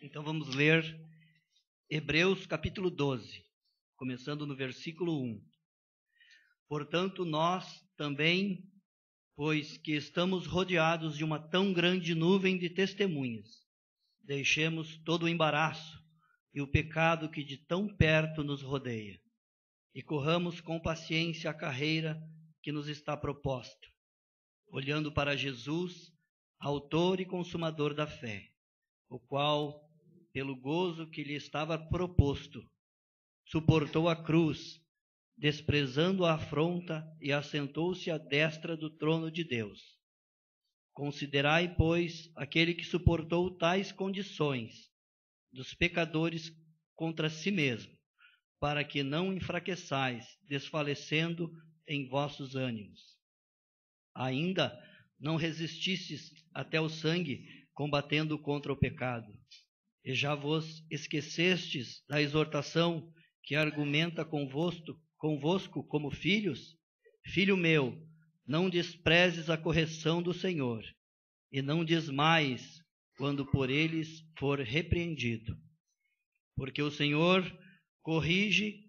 Então vamos ler Hebreus capítulo 12, começando no versículo 1. Portanto, nós também, pois que estamos rodeados de uma tão grande nuvem de testemunhas, deixemos todo o embaraço e o pecado que de tão perto nos rodeia, e corramos com paciência a carreira que nos está proposta, olhando para Jesus, autor e consumador da fé, o qual, pelo gozo que lhe estava proposto, suportou a cruz, desprezando a afronta, e assentou-se à destra do trono de Deus. Considerai, pois, aquele que suportou tais condições dos pecadores contra si mesmo, para que não enfraqueçais, desfalecendo em vossos ânimos. Ainda não resististes até o sangue, combatendo contra o pecado. E já vos esquecestes da exortação que argumenta convosco como filhos? Filho meu, não desprezes a correção do Senhor, e não desmaies quando por eles for repreendido. Porque o Senhor corrige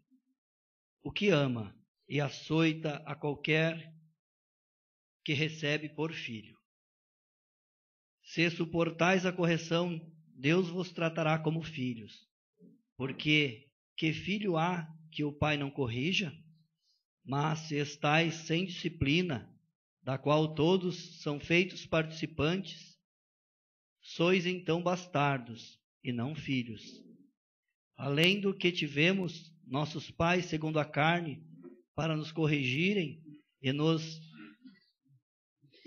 o que ama, e açoita a qualquer que recebe por filho. Se suportais a correção, Deus vos tratará como filhos. Porque que filho há que o pai não corrija? Mas se estais sem disciplina, da qual todos são feitos participantes, sois então bastardos e não filhos. Além do que tivemos nossos pais segundo a carne para nos corrigirem, e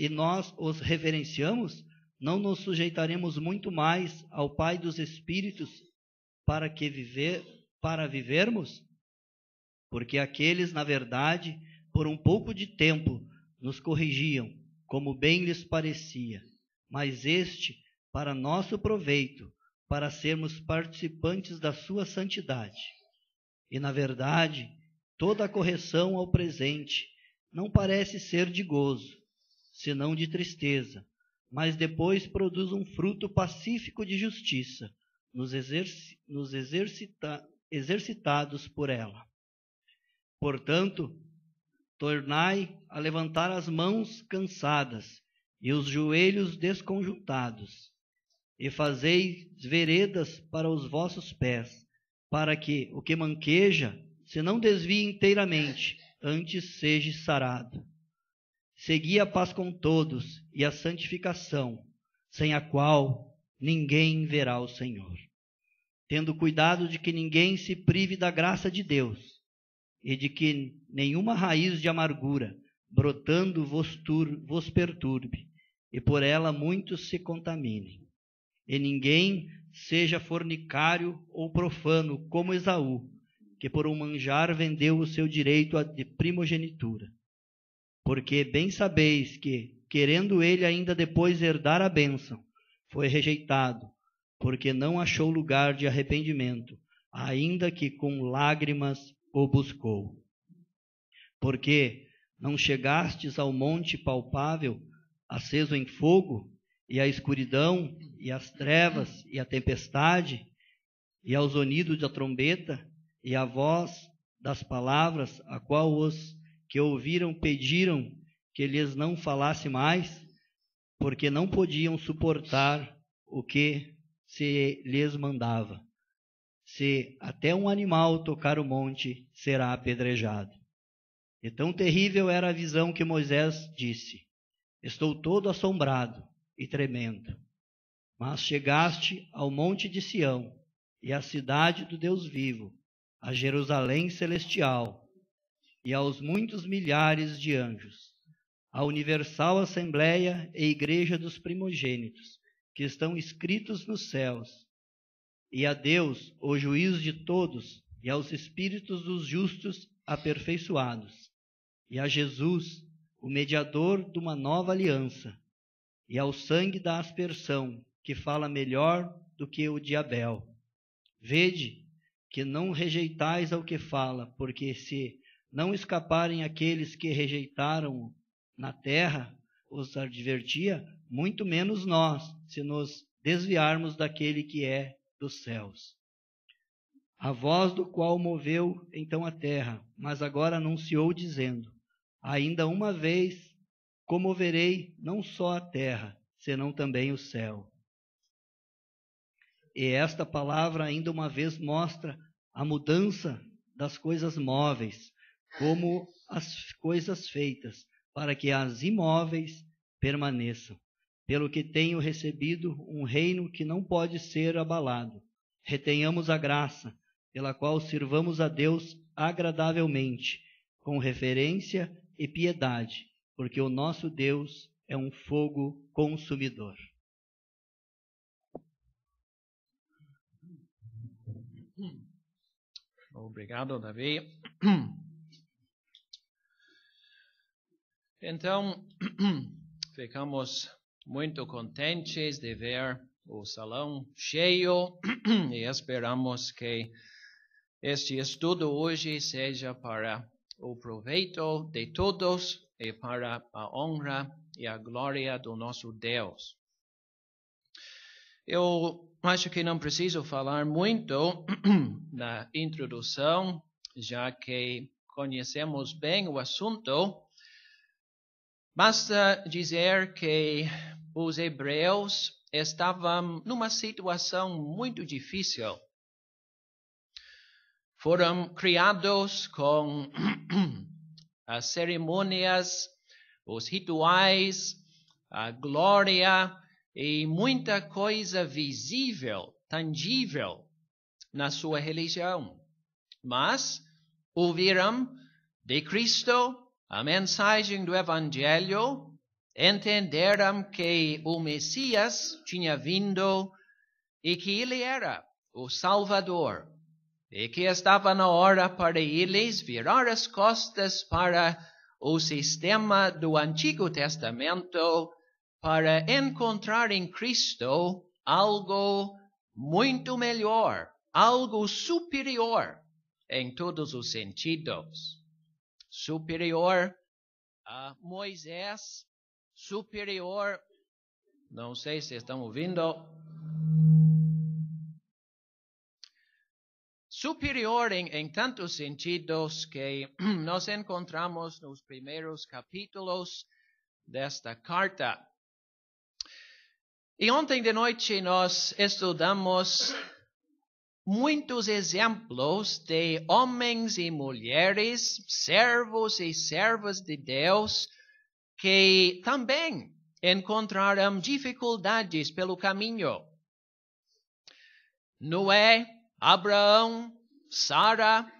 nós os reverenciamos, não nos sujeitaremos muito mais ao Pai dos Espíritos para vivermos? Porque aqueles, na verdade, por um pouco de tempo nos corrigiam, como bem lhes parecia, mas este para nosso proveito, para sermos participantes da sua santidade. E, na verdade, toda a correção ao presente não parece ser de gozo, senão de tristeza, mas depois produz um fruto pacífico de justiça, nos exercitados por ela. Portanto, tornai a levantar as mãos cansadas e os joelhos desconjuntados, e fazei veredas para os vossos pés, para que o que manqueja se não desvie inteiramente, antes seja sarado. Segui a paz com todos e a santificação, sem a qual ninguém verá o Senhor. Tendo cuidado de que ninguém se prive da graça de Deus, e de que nenhuma raiz de amargura, brotando, vos perturbe, e por ela muitos se contaminem. E ninguém seja fornicário ou profano, como Esaú, que por um manjar vendeu o seu direito de primogenitura. Porque bem sabeis que, querendo ele ainda depois herdar a bênção, foi rejeitado, porque não achou lugar de arrependimento, ainda que com lágrimas o buscou. Porque não chegastes ao monte palpável, aceso em fogo, e à escuridão, e às trevas, e à tempestade, e ao zunido da trombeta, e à voz das palavras, a qual os que ouviram pediram que lhes não falasse mais, porque não podiam suportar o que se lhes mandava. Se até um animal tocar o monte, será apedrejado. E tão terrível era a visão que Moisés disse: estou todo assombrado e tremendo. Mas chegaste ao monte de Sião, e à cidade do Deus vivo, a Jerusalém celestial, e aos muitos milhares de anjos, à universal assembleia e igreja dos primogênitos, que estão escritos nos céus, e a Deus, o juiz de todos, e aos espíritos dos justos aperfeiçoados, e a Jesus, o mediador de uma nova aliança, e ao sangue da aspersão, que fala melhor do que o de Abel. Vede que não rejeitais ao que fala, porque se não escaparem aqueles que rejeitaram na terra, os advertia, muito menos nós, se nos desviarmos daquele que é dos céus. A voz do qual moveu então a terra, mas agora anunciou dizendo: ainda uma vez comoverei não só a terra, senão também o céu. E esta palavra ainda uma vez mostra a mudança das coisas móveis, como as coisas feitas, para que as imóveis permaneçam. Pelo que tenho recebido um reino que não pode ser abalado. Retenhamos a graça, pela qual sirvamos a Deus agradavelmente, com reverência e piedade, porque o nosso Deus é um fogo consumidor. Obrigado, Davi. Então, ficamos muito contentes de ver o salão cheio e esperamos que este estudo hoje seja para o proveito de todos e para a honra e a glória do nosso Deus. Eu acho que não preciso falar muito na introdução, já que conhecemos bem o assunto. Basta dizer que os hebreus estavam numa situação muito difícil. Foram criados com as cerimônias, os rituais, a glória e muita coisa visível, tangível na sua religião. Mas ouviram de Cristo a mensagem do Evangelho, entenderam que o Messias tinha vindo e que ele era o Salvador, e que estava na hora para eles virar as costas para o sistema do Antigo Testamento para encontrar em Cristo algo muito melhor, algo superior em todos os sentidos. Superior a Moisés, superior, não sei se estão ouvindo, superior em tantos sentidos que nós encontramos nos primeiros capítulos desta carta. E ontem de noite nós estudamos muitos exemplos de homens e mulheres, servos e servas de Deus, que também encontraram dificuldades pelo caminho. Noé, Abraão, Sara,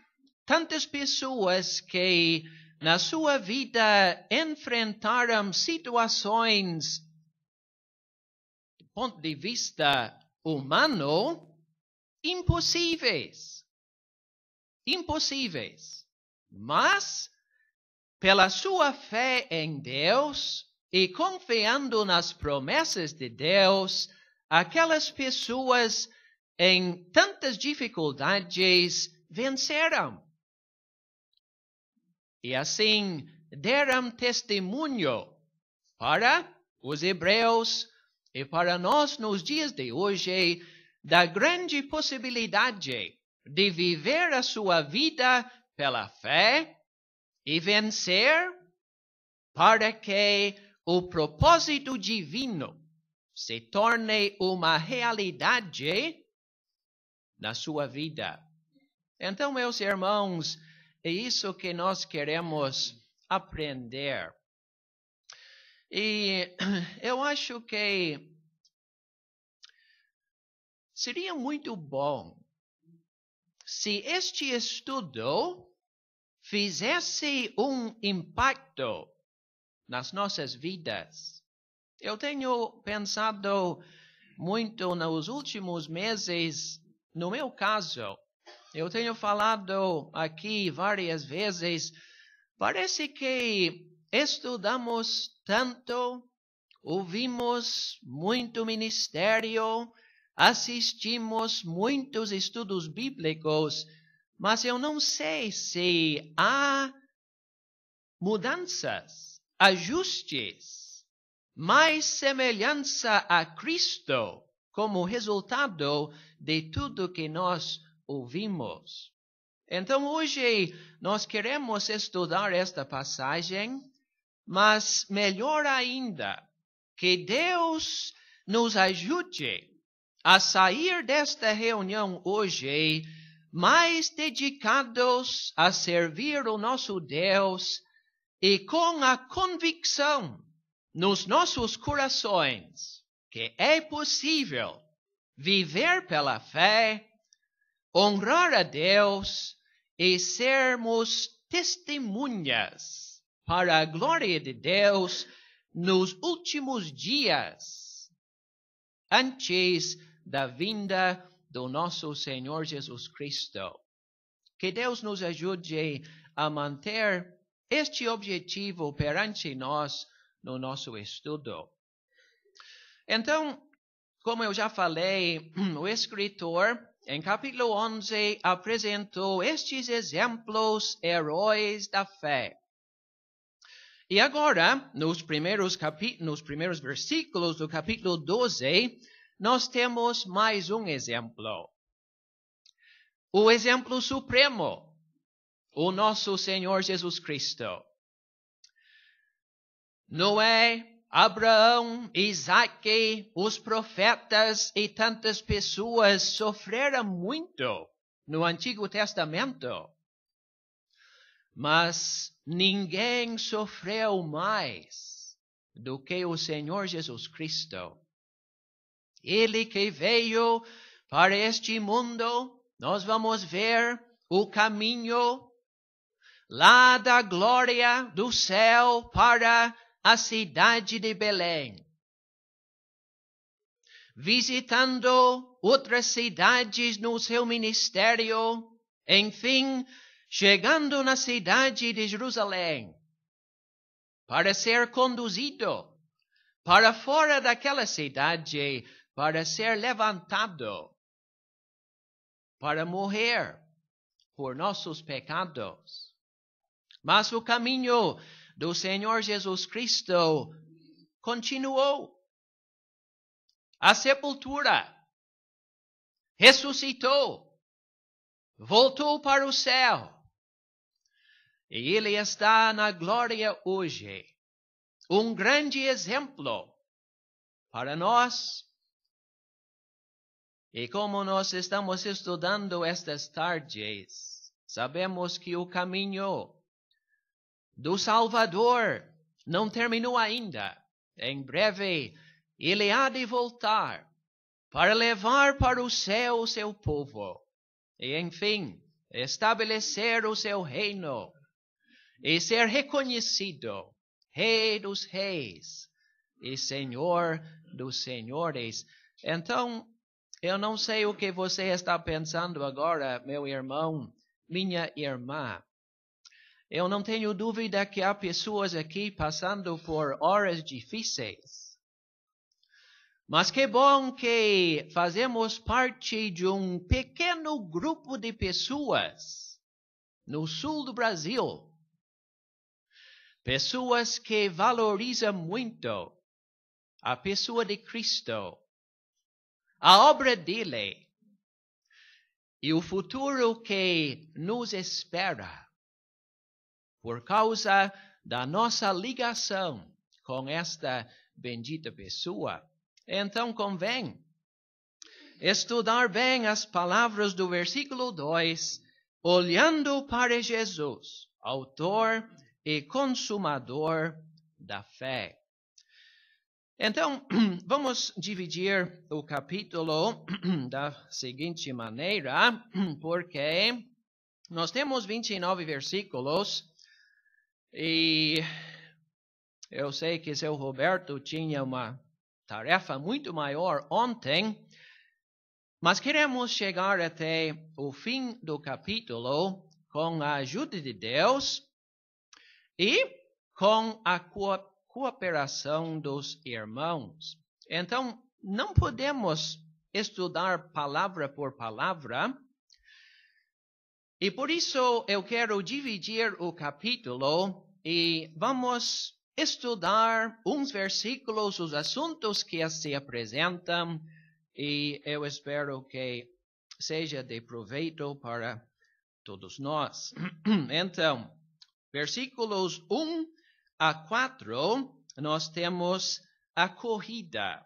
tantas pessoas que na sua vida enfrentaram situações, do ponto de vista humano, impossíveis. Mas, pela sua fé em Deus e confiando nas promessas de Deus, aquelas pessoas em tantas dificuldades venceram. E assim deram testemunho para os hebreus e para nós nos dias de hoje da grande possibilidade de viver a sua vida pela fé e vencer para que o propósito divino se torne uma realidade na sua vida. Então, meus irmãos, é isso que nós queremos aprender. E eu acho que seria muito bom se este estudo fizesse um impacto nas nossas vidas. Eu tenho pensado muito nos últimos meses, no meu caso, eu tenho falado aqui várias vezes, parece que estudamos tanto, ouvimos muito ministério, assistimos muitos estudos bíblicos, mas eu não sei se há mudanças, ajustes, mais semelhança a Cristo como resultado de tudo que nós ouvimos. Então, hoje, nós queremos estudar esta passagem, mas melhor ainda, que Deus nos ajude a sair desta reunião hoje mais dedicados a servir o nosso Deus e com a convicção nos nossos corações que é possível viver pela fé, honrar a Deus e sermos testemunhas para a glória de Deus nos últimos dias, antes da vinda do nosso Senhor Jesus Cristo. Que Deus nos ajude a manter este objetivo perante nós no nosso estudo. Então, como eu já falei, o escritor, em capítulo 11, apresentou estes exemplos heróis da fé. E agora, nos primeiros versículos do capítulo 12, nós temos mais um exemplo. O exemplo supremo, o nosso Senhor Jesus Cristo. Noé, Abraão, Isaque, os profetas e tantas pessoas sofreram muito no Antigo Testamento. Mas ninguém sofreu mais do que o Senhor Jesus Cristo. Ele que veio para este mundo, nós vamos ver o caminho lá da glória do céu para a cidade de Belém, visitando outras cidades no seu ministério, enfim, chegando na cidade de Jerusalém, para ser conduzido para fora daquela cidade, para ser levantado, para morrer por nossos pecados. Mas o caminho do Senhor Jesus Cristo continuou. A sepultura, ressuscitou, voltou para o céu. E Ele está na glória hoje. Um grande exemplo para nós. E como nós estamos estudando estas tardes, sabemos que o caminho do Salvador não terminou ainda. Em breve, Ele há de voltar para levar para o céu o seu povo. E, enfim, estabelecer o seu reino e ser reconhecido Rei dos reis e Senhor dos senhores. Então, eu não sei o que você está pensando agora, meu irmão, minha irmã. Eu não tenho dúvida que há pessoas aqui passando por horas difíceis. Mas que bom que fazemos parte de um pequeno grupo de pessoas no sul do Brasil. Pessoas que valorizam muito a pessoa de Cristo, a obra dele e o futuro que nos espera por causa da nossa ligação com esta bendita pessoa. Então convém estudar bem as palavras do versículo 2, olhando para Jesus, autor e consumador da fé. Então, vamos dividir o capítulo da seguinte maneira, porque nós temos 29 versículos e eu sei que seu Roberto tinha uma tarefa muito maior ontem, mas queremos chegar até o fim do capítulo com a ajuda de Deus e com a cooperação dos irmãos. Então, não podemos estudar palavra por palavra, e por isso eu quero dividir o capítulo e vamos estudar uns versículos, os assuntos que se apresentam, e eu espero que seja de proveito para todos nós. Então, versículos 1 a 4, nós temos a corrida.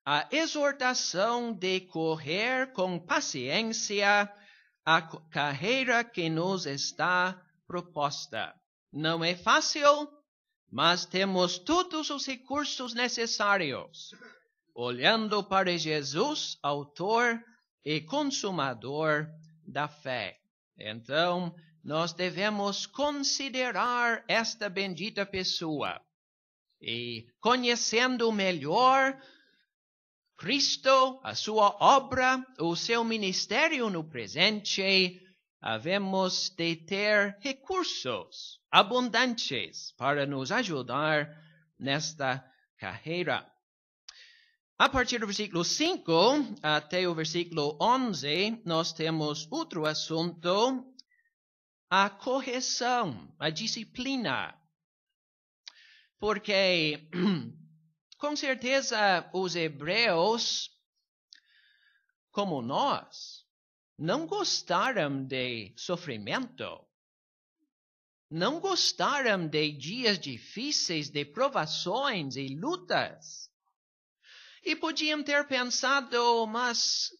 A exortação de correr com paciência a carreira que nos está proposta. Não é fácil, mas temos todos os recursos necessários, olhando para Jesus, autor e consumador da fé. Então, nós devemos considerar esta bendita pessoa e, conhecendo melhor Cristo, a sua obra, o seu ministério no presente, havemos de ter recursos abundantes para nos ajudar nesta carreira. A partir do versículo 5 até o versículo 11, nós temos outro assunto, a correção, a disciplina. Porque, com certeza, os hebreus, como nós, não gostaram de sofrimento. Não gostaram de dias difíceis, de provações e lutas. E podiam ter pensado, mas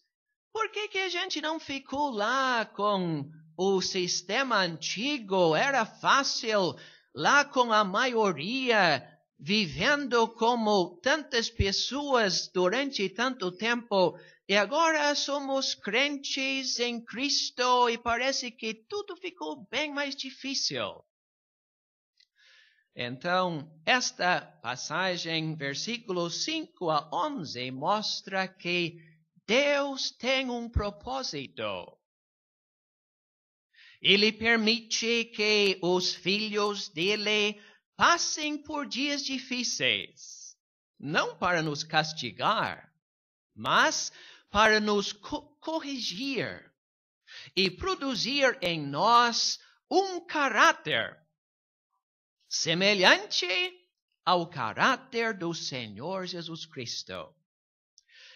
por que a gente não ficou lá com o sistema antigo? Era fácil lá com a maioria, vivendo como tantas pessoas durante tanto tempo. E agora somos crentes em Cristo e parece que tudo ficou bem mais difícil. Então, esta passagem, versículos 5 a 11, mostra que Deus tem um propósito. Ele permite que os filhos dele passem por dias difíceis, não para nos castigar, mas para nos corrigir e produzir em nós um caráter semelhante ao caráter do Senhor Jesus Cristo.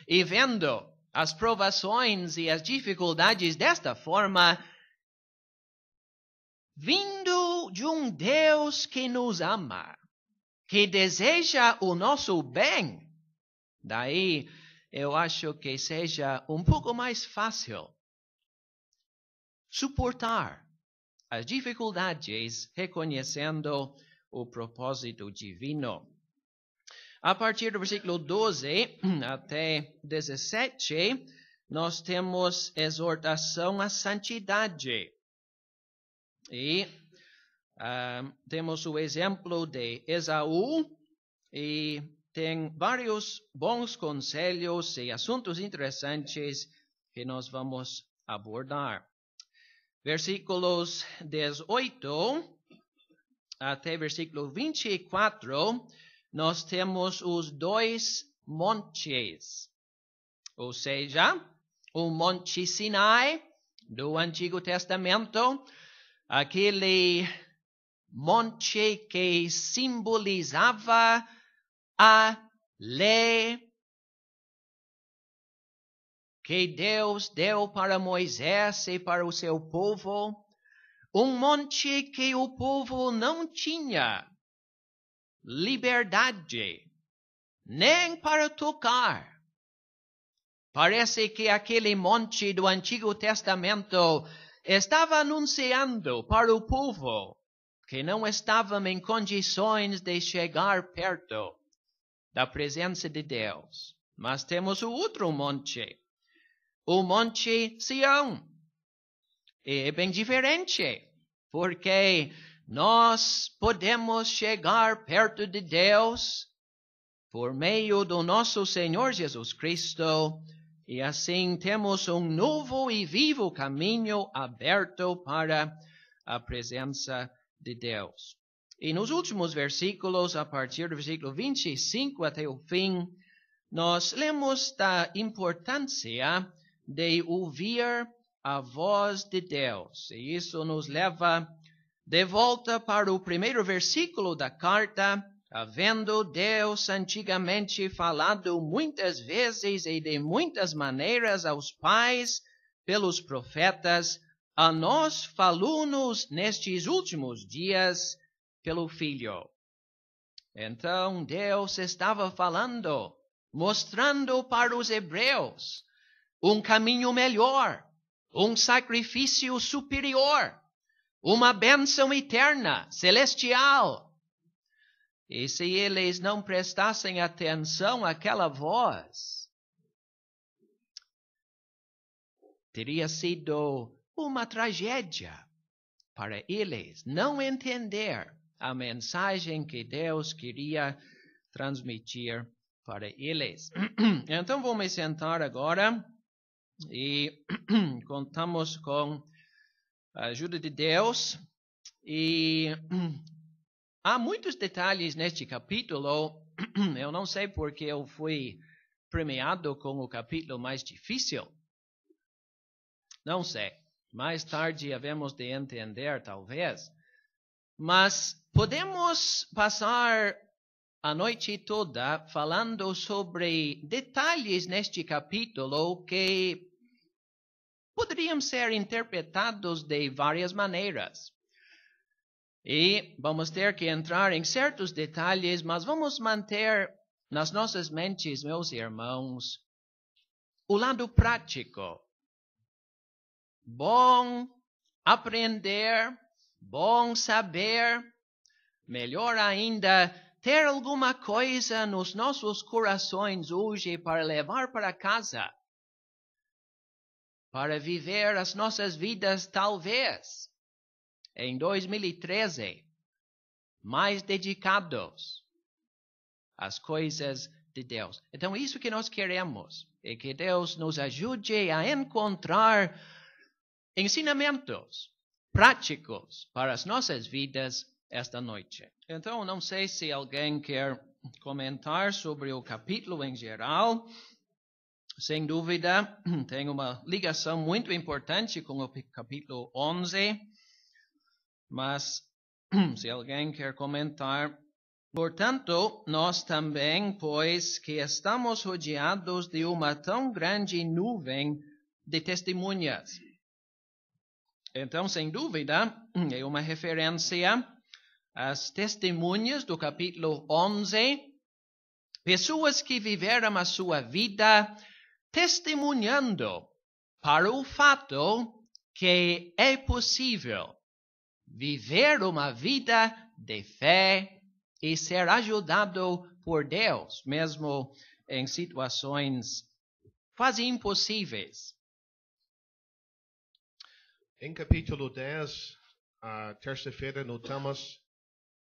E vendo as provações e as dificuldades desta forma, vindo de um Deus que nos ama, que deseja o nosso bem, daí eu acho que seja um pouco mais fácil suportar as dificuldades reconhecendo o propósito divino. A partir do versículo 12 até 17, nós temos exortação à santidade. E temos o exemplo de Esaú, e tem vários bons conselhos e assuntos interessantes que nós vamos abordar. Versículos 18 até versículo 24, nós temos os dois montes. Ou seja, o Monte Sinai do Antigo Testamento, aquele monte que simbolizava a lei que Deus deu para Moisés e para o seu povo, um monte que o povo não tinha liberdade nem para tocar. Parece que aquele monte do Antigo Testamento estava anunciando para o povo que não estavam em condições de chegar perto da presença de Deus. Mas temos o outro monte, o Monte Sião. É bem diferente, porque nós podemos chegar perto de Deus por meio do nosso Senhor Jesus Cristo, e assim temos um novo e vivo caminho aberto para a presença de Deus. E nos últimos versículos, a partir do versículo 25 até o fim, nós lemos da importância de ouvir a voz de Deus. E isso nos leva de volta para o primeiro versículo da carta, Havendo Deus antigamente falado muitas vezes e de muitas maneiras aos pais pelos profetas, a nós falou-nos nestes últimos dias pelo Filho. Então Deus estava falando, mostrando para os hebreus caminho melhor, sacrifício superior, uma bênção eterna, celestial. E se eles não prestassem atenção àquela voz, teria sido uma tragédia para eles não entender a mensagem que Deus queria transmitir para eles. Então vamos sentar agora e contamos com a ajuda de Deus. E há muitos detalhes neste capítulo. Eu não sei porque eu fui premiado com o capítulo mais difícil. Não sei. Mais tarde havemos de entender, talvez. Mas podemos passar a noite toda falando sobre detalhes neste capítulo que poderiam ser interpretados de várias maneiras. E vamos ter que entrar em certos detalhes, mas vamos manter nas nossas mentes, meus irmãos, o lado prático. Bom aprender, bom saber, melhor ainda, ter alguma coisa nos nossos corações hoje para levar para casa, para viver as nossas vidas, talvez, em 2013, mais dedicados às coisas de Deus. Então, isso que nós queremos é que Deus nos ajude a encontrar ensinamentos práticos para as nossas vidas esta noite. Então, não sei se alguém quer comentar sobre o capítulo em geral. Sem dúvida, tem uma ligação muito importante com o capítulo 11. Mas, se alguém quer comentar. Portanto, nós também, pois que estamos rodeados de uma tão grande nuvem de testemunhas. Então, sem dúvida, é uma referência às testemunhas do capítulo 11. Pessoas que viveram a sua vida testemunhando para o fato que é possível viver uma vida de fé e ser ajudado por Deus, mesmo em situações quase impossíveis. Em capítulo 10, terça-feira, notamos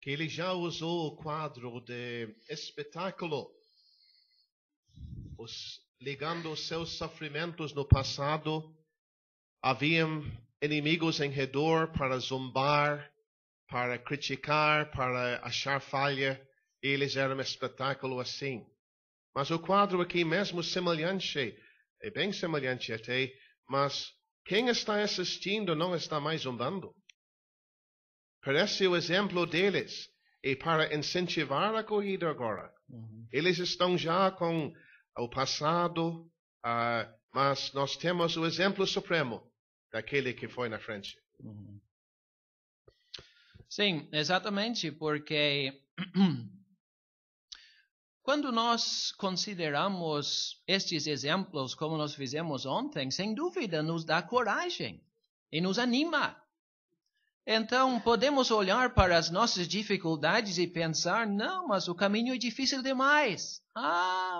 que ele já usou o quadro de espetáculo, ligando os seus sofrimentos no passado. Haviam inimigos em redor para zombar, para criticar, para achar falha. Eles eram um espetáculo assim. Mas o quadro aqui mesmo semelhante, é bem semelhante até, mas quem está assistindo não está mais zombando. Parece o exemplo deles. E para incentivar a corrida agora. Eles estão já com o passado, mas nós temos o exemplo supremo daquele que foi na frente. Sim, exatamente, porque quando nós consideramos estes exemplos como nós fizemos ontem, sem dúvida nos dá coragem e nos anima. Então, podemos olhar para as nossas dificuldades e pensar, não, mas o caminho é difícil demais.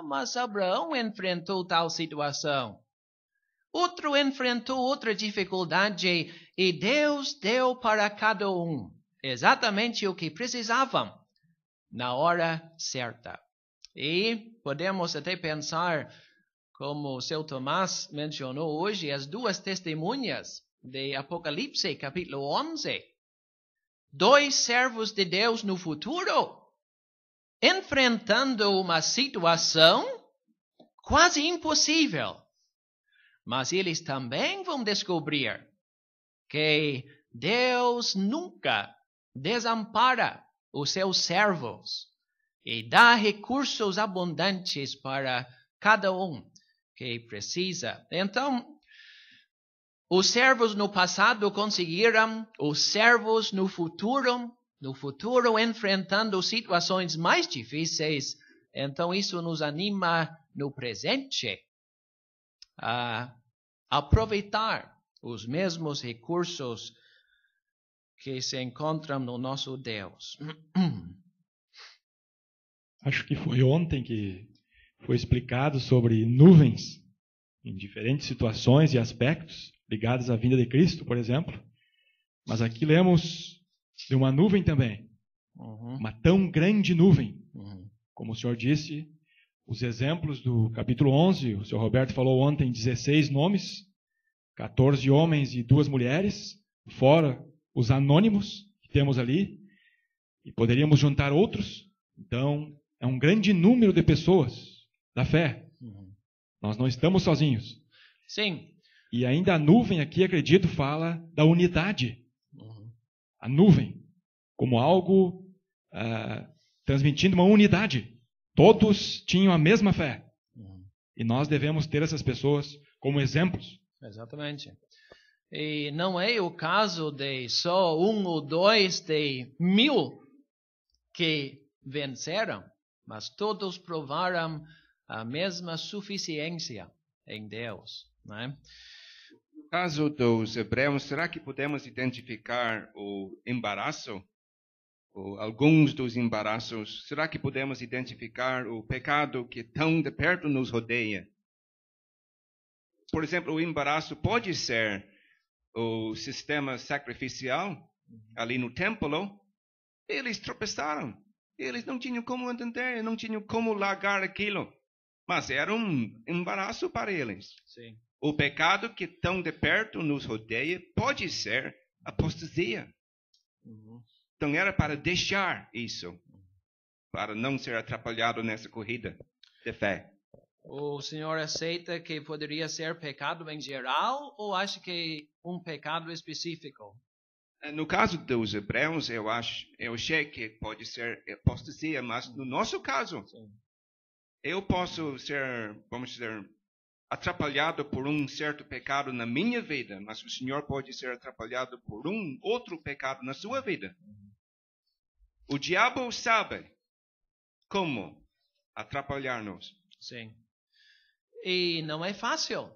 Mas Abraão enfrentou tal situação. Outro enfrentou outra dificuldade e Deus deu para cada um exatamente o que precisavam na hora certa. E podemos até pensar, como o seu Tomás mencionou hoje, as duas testemunhas de Apocalipse, capítulo 11. 2 servos de Deus no futuro, enfrentando uma situação quase impossível. Mas eles também vão descobrir que Deus nunca desampara os seus servos. e dá recursos abundantes para cada que precisa. Então, os servos no passado conseguiram, os servos no futuro enfrentando situações mais difíceis. Então, isso nos anima no presente a aproveitar os mesmos recursos que se encontram no nosso Deus. Acho que foi ontem que foi explicado sobre nuvens em diferentes situações e aspectos ligados à vinda de Cristo, por exemplo. Mas aqui lemos de uma nuvem também. Uma tão grande nuvem. Como o senhor disse, os exemplos do capítulo 11, o senhor Roberto falou ontem 16 nomes, 14 homens e 2 mulheres, fora os anônimos que temos ali, e poderíamos juntar outros. Então, é um grande número de pessoas da fé. Nós não estamos sozinhos. Sim. E ainda a nuvem aqui, acredito, fala da unidade. A nuvem, como algo transmitindo uma unidade. Todos tinham a mesma fé. E nós devemos ter essas pessoas como exemplos. Exatamente. E não é o caso de só 1 ou 2 de 1000 que venceram, mas todos provaram a mesma suficiência em Deus, não é? No caso dos hebreus, será que podemos identificar o embaraço? Ou alguns dos embaraços? Será que podemos identificar o pecado que tão de perto nos rodeia? Por exemplo, o embaraço pode ser o sistema sacrificial ali no templo. Eles tropeçaram. Eles não tinham como entender, não tinham como largar aquilo. Mas era um embaraço para eles. Sim. O pecado que tão de perto nos rodeia pode ser apostasia. Então era para deixar isso, para não ser atrapalhado nessa corrida de fé. O senhor aceita que poderia ser pecado em geral ou acha que um pecado específico? No caso dos hebreus, eu achei que pode ser apostasia, mas no nosso caso, eu posso ser, vamos dizer, atrapalhado por um certo pecado na minha vida, mas o senhor pode ser atrapalhado por um outro pecado na sua vida. O diabo sabe como atrapalhar-nos. Sim. E não é fácil.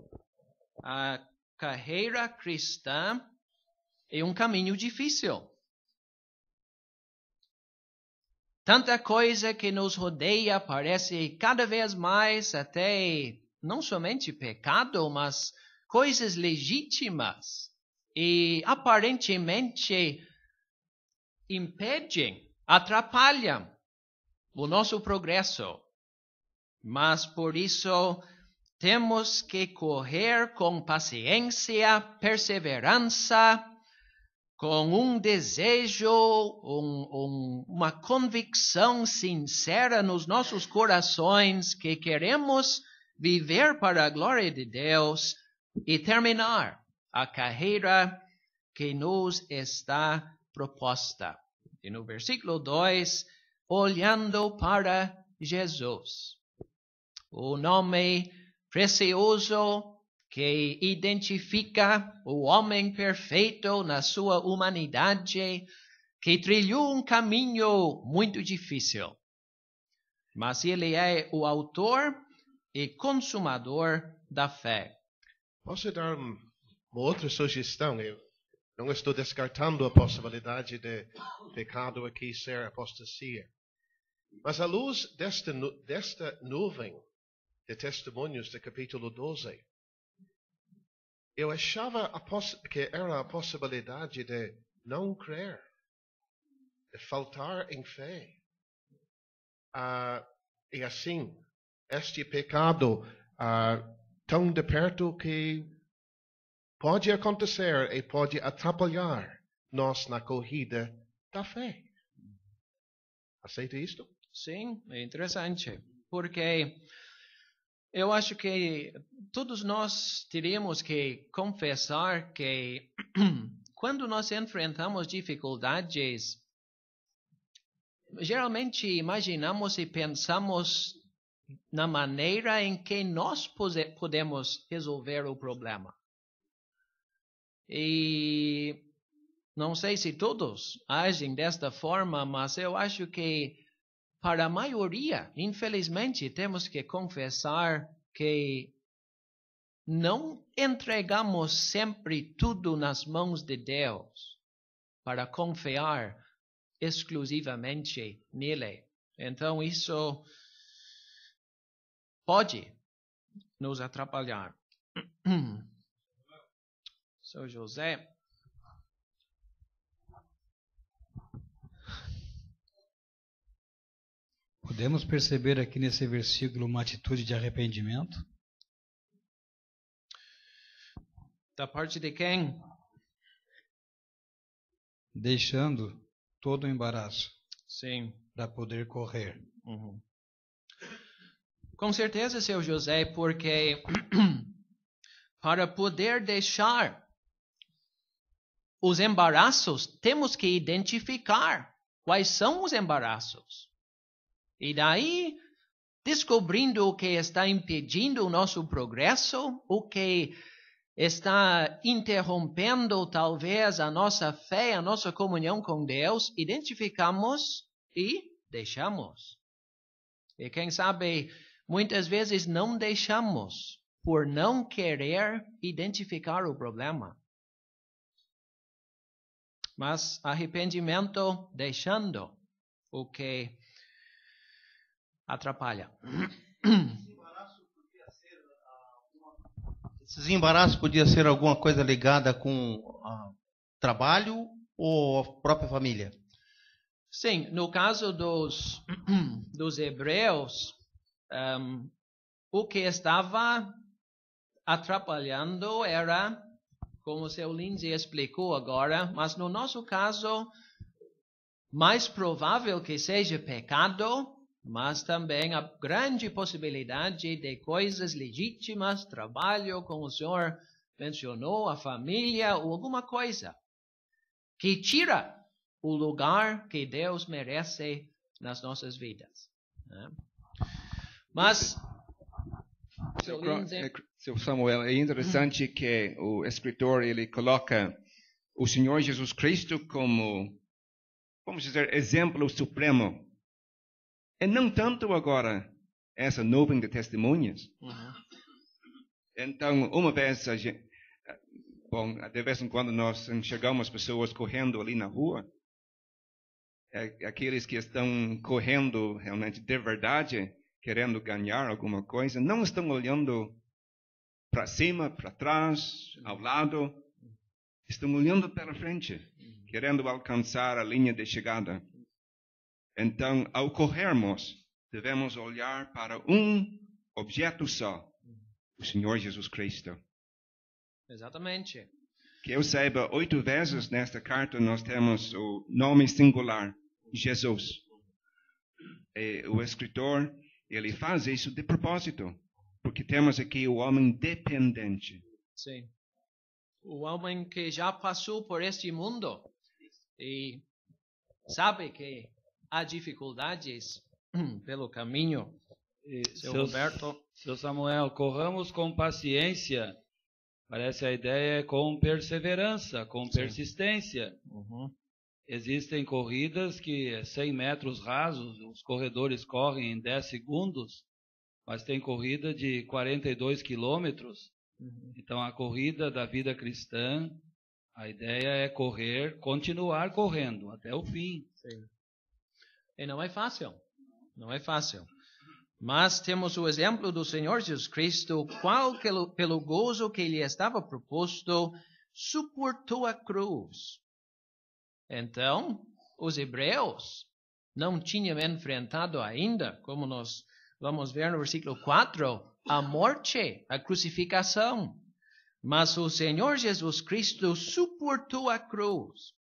A carreira cristã é um caminho difícil. Tanta coisa que nos rodeia parece cada vez mais até não somente pecado, mas coisas legítimas e aparentemente impedem, atrapalham o nosso progresso. Mas por isso temos que correr com paciência, perseverança, com um desejo, uma convicção sincera nos nossos corações que queremos viver para a glória de Deus e terminar a carreira que nos está proposta. E no versículo 2, olhando para Jesus, o nome precioso que identifica o homem perfeito na sua humanidade, que trilhou um caminho muito difícil. Mas ele é o autor e consumador da fé. Posso dar uma outra sugestão? Eu não estou descartando a possibilidade de pecado aqui ser apostasia. Mas à luz desta nuvem de testemunhos do capítulo 12, eu achava que era a possibilidade de não crer, de faltar em fé. E assim, este pecado tão de perto que pode acontecer e pode atrapalhar nós na corrida da fé. Aceita isto? Sim, é interessante, porque eu acho que todos nós teríamos que confessar que quando nós enfrentamos dificuldades, geralmente imaginamos e pensamos na maneira em que nós podemos resolver o problema. E não sei se todos agem desta forma, mas eu acho que para a maioria, infelizmente, temos que confessar que não entregamos sempre tudo nas mãos de Deus para confiar exclusivamente nele. Então, isso pode nos atrapalhar. São José. Podemos perceber aqui nesse versículo uma atitude de arrependimento? Da parte de quem? Deixando todo o embaraço. Sim. Para poder correr. Uhum. Com certeza, seu José, porque para poder deixar os embaraços, temos que identificar quais são os embaraços. E daí, descobrindo o que está impedindo o nosso progresso, o que está interrompendo talvez a nossa fé, a nossa comunhão com Deus, identificamos e deixamos. E quem sabe, muitas vezes não deixamos por não querer identificar o problema. Mas arrependimento deixando o que atrapalha. Esses embaraços podia ser alguma coisa ligada com trabalho ou a própria família? Sim, no caso dos hebreus, o que estava atrapalhando era, como o seu Lindsay explicou agora, mas no nosso caso, mais provável que seja pecado, mas também a grande possibilidade de coisas legítimas, trabalho, como o senhor mencionou, a família ou alguma coisa que tira o lugar que Deus merece nas nossas vidas. Mas, seu Samuel, é interessante que o escritor ele coloca o Senhor Jesus Cristo como, vamos dizer, exemplo supremo. E não tanto agora essa nuvem de testemunhas. Uhum. Então, uma vez, de vez em quando nós enxergamos pessoas correndo ali na rua. Aqueles que estão correndo realmente de verdade, querendo ganhar alguma coisa, não estão olhando para cima, para trás, ao lado. Estão olhando para frente, querendo alcançar a linha de chegada. Então, ao corrermos, devemos olhar para um objeto só, o Senhor Jesus Cristo. Exatamente. Que eu saiba, 8 vezes nesta carta nós temos o nome singular, Jesus. E o escritor, ele faz isso de propósito, porque temos aqui o homem dependente. Sim. O homem que já passou por este mundo e sabe que há dificuldades pelo caminho. Seu Samuel, corramos com paciência. Parece a ideia é com perseverança, com persistência. Uhum. Existem corridas que 100 metros rasos, os corredores correm em 10 segundos, mas tem corrida de 42 quilômetros. Uhum. Então, a corrida da vida cristã, a ideia é correr, continuar correndo até o fim. Sim. E não é fácil, não é fácil. Mas temos o exemplo do Senhor Jesus Cristo, qual pelo gozo que lhe estava proposto, suportou a cruz. Então, os hebreus não tinham enfrentado ainda, como nós vamos ver no versículo 4, a morte, a crucificação. Mas o Senhor Jesus Cristo suportou a cruz.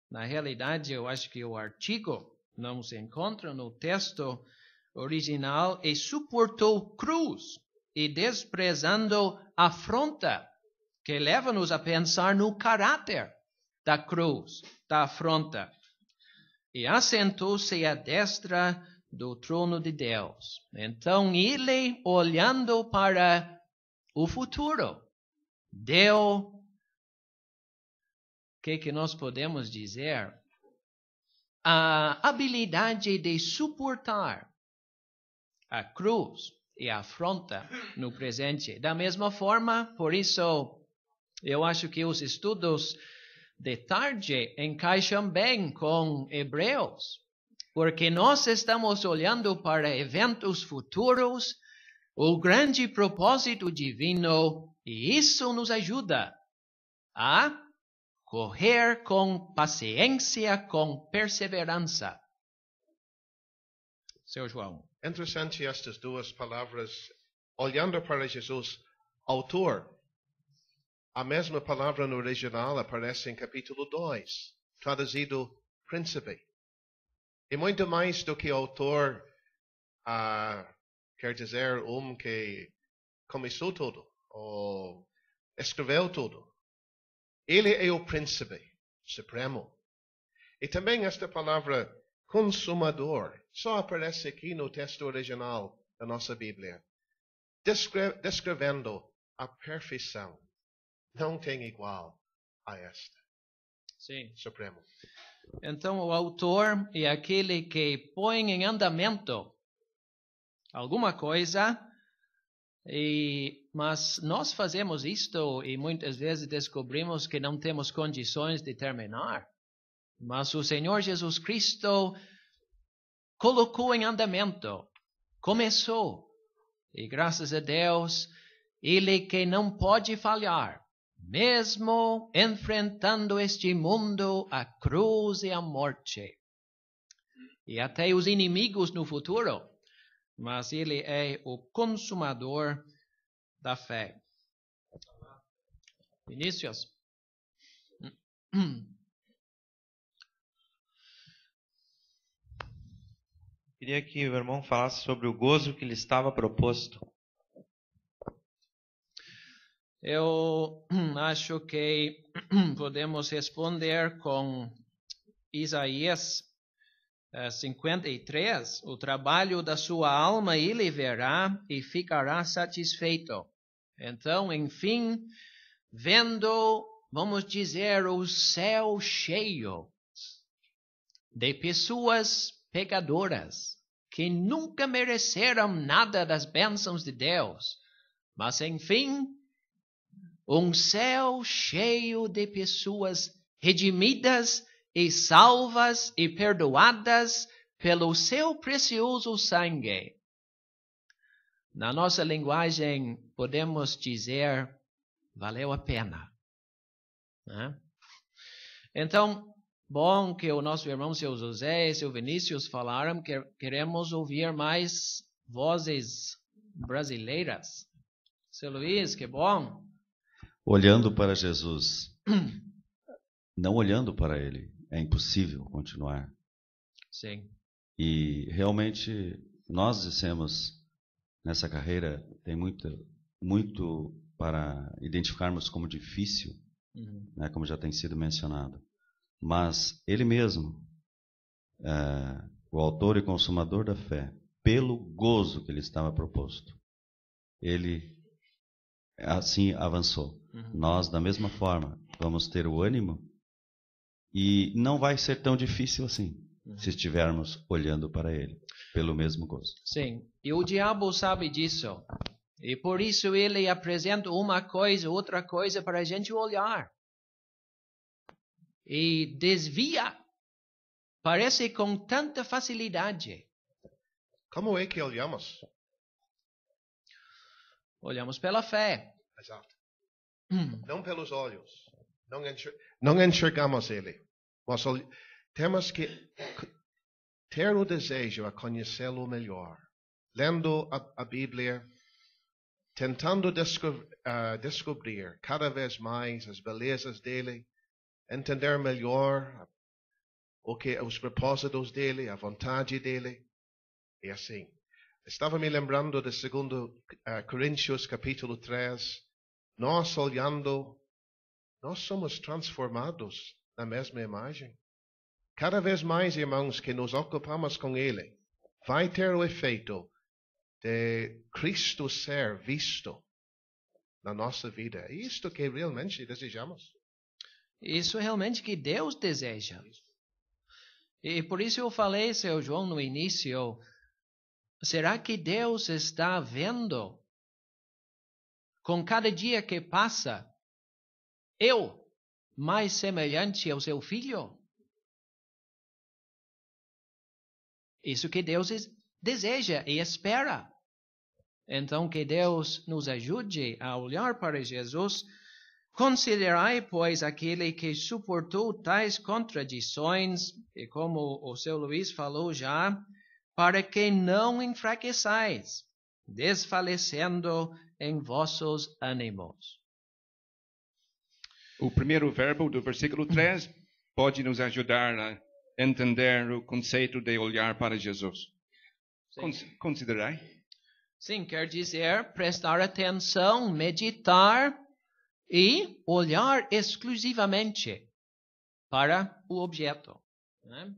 Na realidade, eu acho que o artigo não se encontra no texto original, e suportou cruz, e desprezando a afronta, que leva-nos a pensar no caráter da cruz, da afronta. e assentou-se à destra do trono de Deus. Então ele, olhando para o futuro, deu, o que nós podemos dizer? A habilidade de suportar a cruz e a afronta no presente. Da mesma forma, por isso, eu acho que os estudos de tarde encaixam bem com Hebreus, porque nós estamos olhando para eventos futuros, o grande propósito divino, e isso nos ajuda a correr com paciência, com perseverança. Seu João. Interessante estas duas palavras, olhando para Jesus, autor. A mesma palavra no original aparece em capítulo 2, traduzido príncipe. E muito mais do que autor, quer dizer, que começou tudo, ou escreveu tudo. Ele é o príncipe supremo. E também esta palavra consumador só aparece aqui no texto original da nossa Bíblia, descrevendo a perfeição. Não tem igual a esta. Sim. Supremo. Então, o autor é aquele que põe em andamento alguma coisa, mas nós fazemos isto e muitas vezes descobrimos que não temos condições de terminar. Mas o Senhor Jesus Cristo colocou em andamento, começou. E graças a Deus, Ele que não pode falhar, mesmo enfrentando este mundo, a cruz e a morte, e até os inimigos no futuro, mas Ele é o consumador da fé. Vinícius? Queria que o irmão falasse sobre o gozo que lhe estava proposto. Eu acho que podemos responder com Isaías 53. O trabalho da sua alma ele verá e ficará satisfeito. Então, enfim, vendo, vamos dizer, o céu cheio de pessoas pecadoras que nunca mereceram nada das bênçãos de Deus, mas enfim, um céu cheio de pessoas redimidas e salvas e perdoadas pelo seu precioso sangue. Na nossa linguagem, podemos dizer, valeu a pena. Né? Então, bom que o nosso irmão, seu José e seu Vinícius falaram que queremos ouvir mais vozes brasileiras. Seu Luiz, que bom. Olhando para Jesus, não olhando para Ele, é impossível continuar. Sim. E realmente nós dissemos nessa carreira tem muito para identificarmos como difícil, né, como já tem sido mencionado. Mas Ele mesmo, o autor e consumador da fé, pelo gozo que Ele estava proposto, Ele assim avançou. Nós, da mesma forma, vamos ter o ânimo e não vai ser tão difícil assim, se estivermos olhando para Ele, pelo mesmo gozo. Sim, e o diabo sabe disso. E por isso ele apresenta uma coisa, outra coisa para a gente olhar. E desvia. Parece com tanta facilidade. Como é que olhamos? Olhamos pela fé. Exato. Não pelos olhos. Não enxergamos Ele. Mas temos que ter o desejo a conhecê-lo melhor. Lendo a Bíblia, tentando descobrir cada vez mais as belezas dele, entender melhor os propósitos dele, a vontade dele. E assim. Estava me lembrando de 2 Coríntios capítulo 3. Nós olhando, nós somos transformados na mesma imagem. cada vez mais, irmãos, que nos ocupamos com Ele, vai ter o efeito de Cristo ser visto na nossa vida. É isto que realmente desejamos. Isso é realmente que Deus deseja. E por isso eu falei, seu João, no início, será que Deus está vendo, com cada dia que passa, eu mais semelhante ao seu filho? Isso que Deus deseja e espera. Então, que Deus nos ajude a olhar para Jesus. Considerai, pois, aquele que suportou tais contradições, e como o seu Luiz falou já, para que não enfraqueçais, desfalecendo em vossos ânimos. O primeiro verbo do versículo 3 pode nos ajudar a entender o conceito de olhar para Jesus. Considerai. Sim, quer dizer prestar atenção, meditar e olhar exclusivamente para o objeto. Né?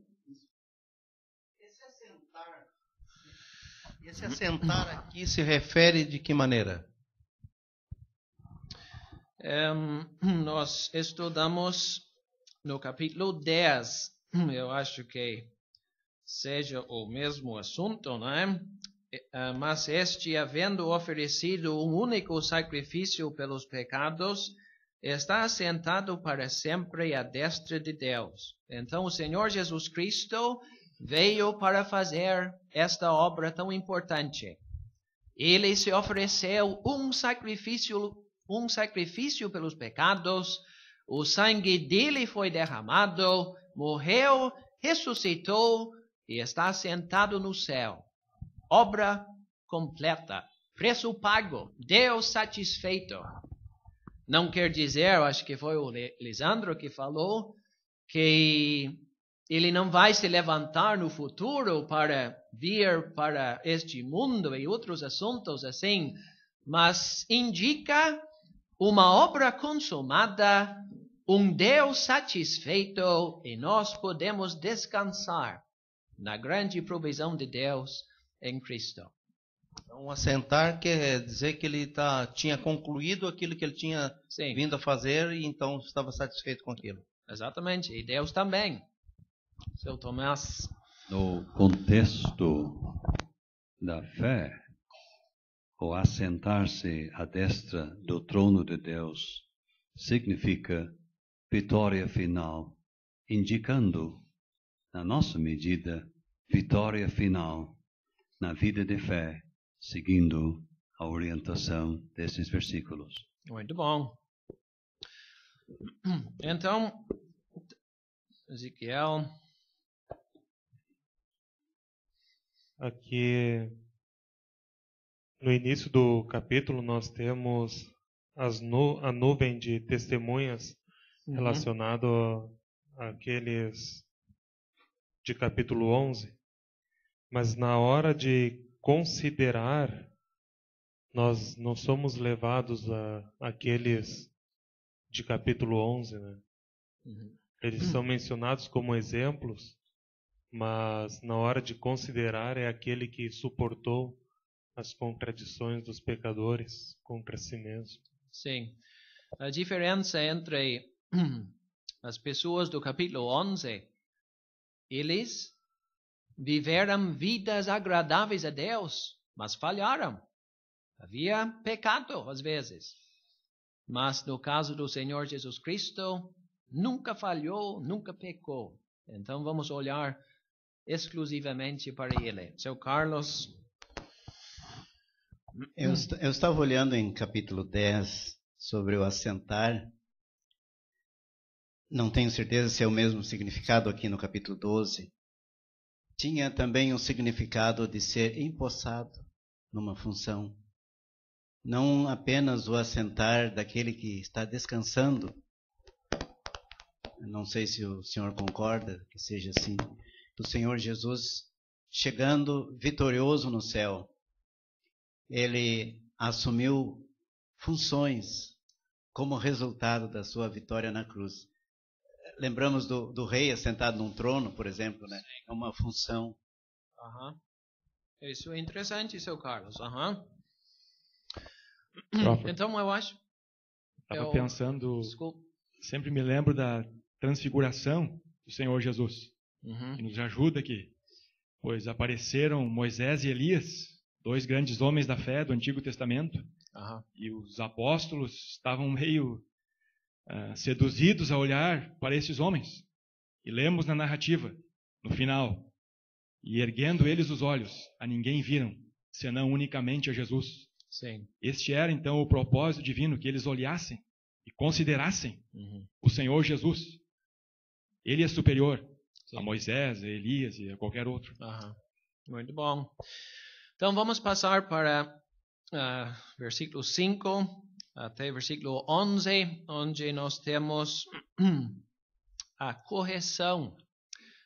Esse assentar aqui se refere de que maneira? Nós estudamos no capítulo 10, eu acho que seja o mesmo assunto, né? Mas este, havendo oferecido um único sacrifício pelos pecados, está assentado para sempre à destra de Deus. Então, o Senhor Jesus Cristo veio para fazer esta obra tão importante. Ele se ofereceu um sacrifício pelos pecados, o sangue dele foi derramado, morreu, ressuscitou e está sentado no céu. Obra completa, preço pago, Deus satisfeito. Não quer dizer, acho que foi o Lisandro que falou, que ele não vai se levantar no futuro para vir para este mundo e outros assuntos assim, mas indica uma obra consumada, um Deus satisfeito, e nós podemos descansar na grande provisão de Deus em Cristo. Então, assentar quer dizer que ele tinha concluído aquilo que ele tinha vindo a fazer e então estava satisfeito com aquilo. Exatamente, e Deus também. Seu Tomás. No contexto da fé, o assentar-se à destra do trono de Deus significa vitória final, indicando, na nossa medida, vitória final na vida de fé, seguindo a orientação desses versículos. Muito bom. Então, Ezequiel. Aqui, no início do capítulo, nós temos a nuvem de testemunhas relacionado àqueles de capítulo 11. Mas na hora de considerar, nós não somos levados àqueles de capítulo 11, né? Eles são mencionados como exemplos, mas na hora de considerar é aquele que suportou as contradições dos pecadores contra si mesmo. Sim. A diferença entre as pessoas do capítulo 11, eles viveram vidas agradáveis a Deus, mas falharam. Havia pecado às vezes. Mas no caso do Senhor Jesus Cristo, nunca falhou, nunca pecou. Então vamos olhar exclusivamente para Ele. Seu Carlos. Eu estava olhando em capítulo 10 sobre o assentar. Não tenho certeza se é o mesmo significado aqui no capítulo 12. Tinha também o significado de ser empossado numa função. Não apenas o assentar daquele que está descansando. Não sei se o senhor concorda que seja assim. O Senhor Jesus chegando vitorioso no céu. Ele assumiu funções como resultado da sua vitória na cruz. lembramos do rei assentado num trono, por exemplo, né? É uma função. Isso é interessante, seu Carlos. Próprio. Então eu acho. Estava pensando, Desculpa. sempre me lembro da transfiguração do Senhor Jesus, que nos ajuda aqui, pois apareceram Moisés e Elias, dois grandes homens da fé do Antigo Testamento, e os apóstolos estavam meio seduzidos a olhar para esses homens. E lemos na narrativa, no final, e erguendo eles os olhos, a ninguém viram, senão unicamente a Jesus. Sim. Este era então o propósito divino, que eles olhassem e considerassem o Senhor Jesus. Ele é superior a Moisés, a Elias e a qualquer outro. Muito bom. Então vamos passar para versículo 5 até versículo 11, onde nós temos a correção,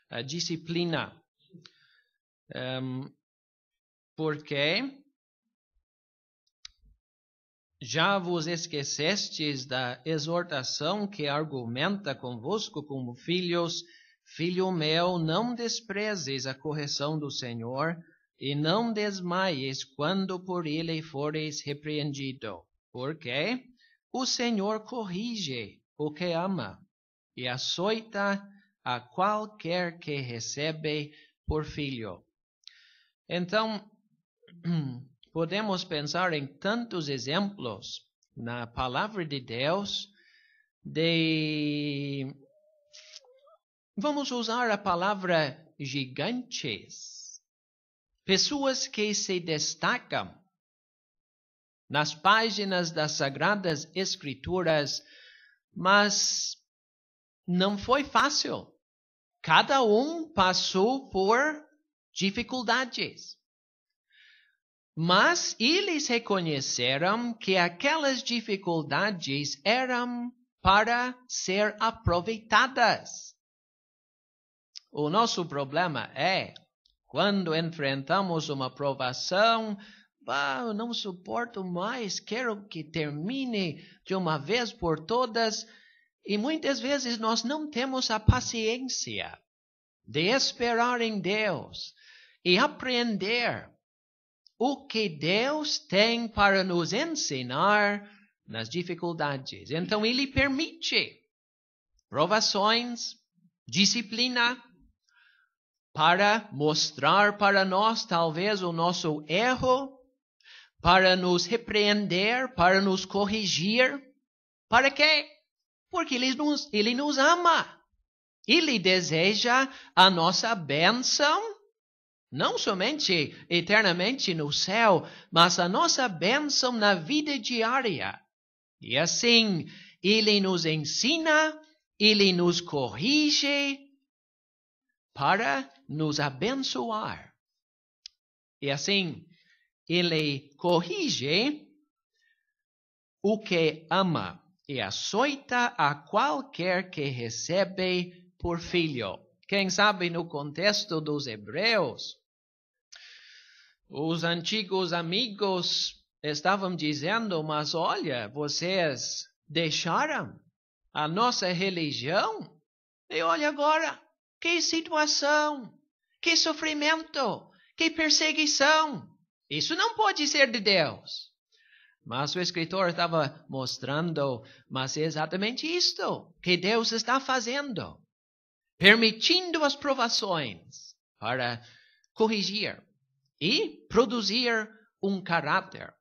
a disciplina. Porque já vos esquecestes da exortação que argumenta convosco como filhos? Filho meu, não desprezes a correção do Senhor, e não desmaies quando por ele fores repreendido. Porque o Senhor corrige o que ama, e açoita a qualquer que recebe por filho. Então, podemos pensar em tantos exemplos na palavra de Deus vamos usar a palavra gigantes. Pessoas que se destacam nas páginas das Sagradas Escrituras, mas não foi fácil. Cada um passou por dificuldades. Mas eles reconheceram que aquelas dificuldades eram para ser aproveitadas. O nosso problema é, quando enfrentamos uma provação, eu não suporto mais, quero que termine de uma vez por todas, e muitas vezes nós não temos a paciência de esperar em Deus e aprender o que Deus tem para nos ensinar nas dificuldades. Então, Ele permite provações, disciplina, para mostrar para nós, talvez, o nosso erro, para nos repreender, para nos corrigir. Para quê? Porque Ele nos ama. Ele deseja a nossa bênção, não somente eternamente no céu, mas a nossa bênção na vida diária. E assim, Ele nos ensina, Ele nos corrige para nos abençoar. E assim, Ele corrige o que ama e açoita a qualquer que recebe por filho. Quem sabe no contexto dos hebreus, os antigos amigos estavam dizendo, mas olha, vocês deixaram a nossa religião? E olha agora, que situação, que sofrimento, que perseguição. Isso não pode ser de Deus. Mas o escritor estava mostrando, mas é exatamente isto que Deus está fazendo. Permitindo as provações para corrigir e produzir um caráter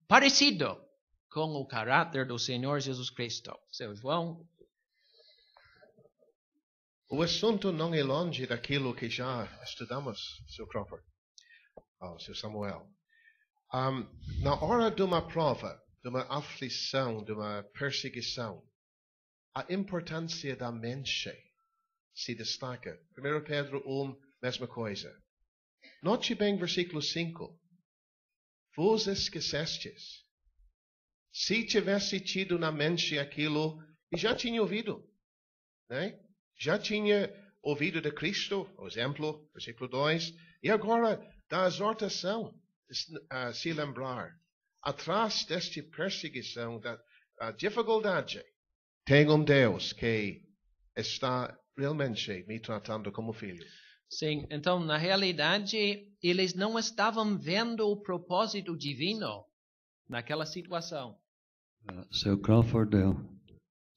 parecido com o caráter do Senhor Jesus Cristo. Seu João? O assunto não é longe daquilo que já estudamos, Sr. Crawford, Sr. Samuel. Na hora de uma prova, de uma aflição, de uma perseguição, a importância da mente se destaca. 1 Pedro 1, mesma coisa. Note bem versículo 5. Vos esquecestes. Se tivesse tido na mente aquilo, e já tinha ouvido, né? Já tinha ouvido de Cristo, o exemplo, versículo 2, e agora da exortação, se lembrar, atrás desta perseguição, da dificuldade, Tenho Deus que está realmente me tratando como filho. Sim, então na realidade eles não estavam vendo o propósito divino naquela situação. Seu Crawford,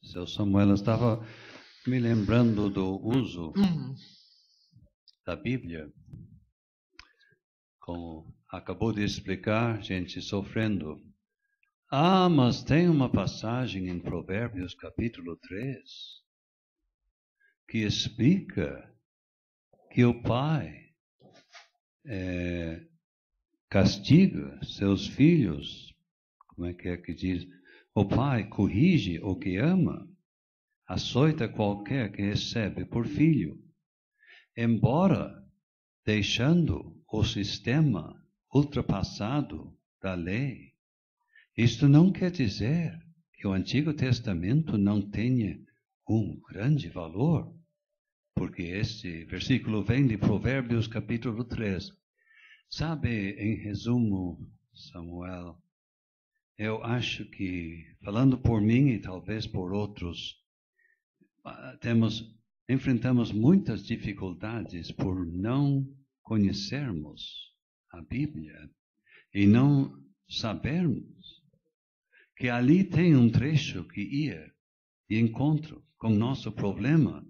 seu Samuel, estava me lembrando do uso da Bíblia, como acabou de explicar, gente sofrendo. Ah, mas tem uma passagem em Provérbios capítulo 3 que explica que o pai castiga seus filhos. Como é que diz? O pai corrige o que ama, açoita qualquer que recebe por filho. Embora deixando o sistema ultrapassado da lei, isto não quer dizer que o Antigo Testamento não tenha um grande valor, porque este versículo vem de Provérbios capítulo 3. Sabe, em resumo, Samuel, eu acho que, falando por mim e talvez por outros, enfrentamos muitas dificuldades por não conhecermos a Bíblia e não sabermos que ali tem um trecho que ia de encontro com nosso problema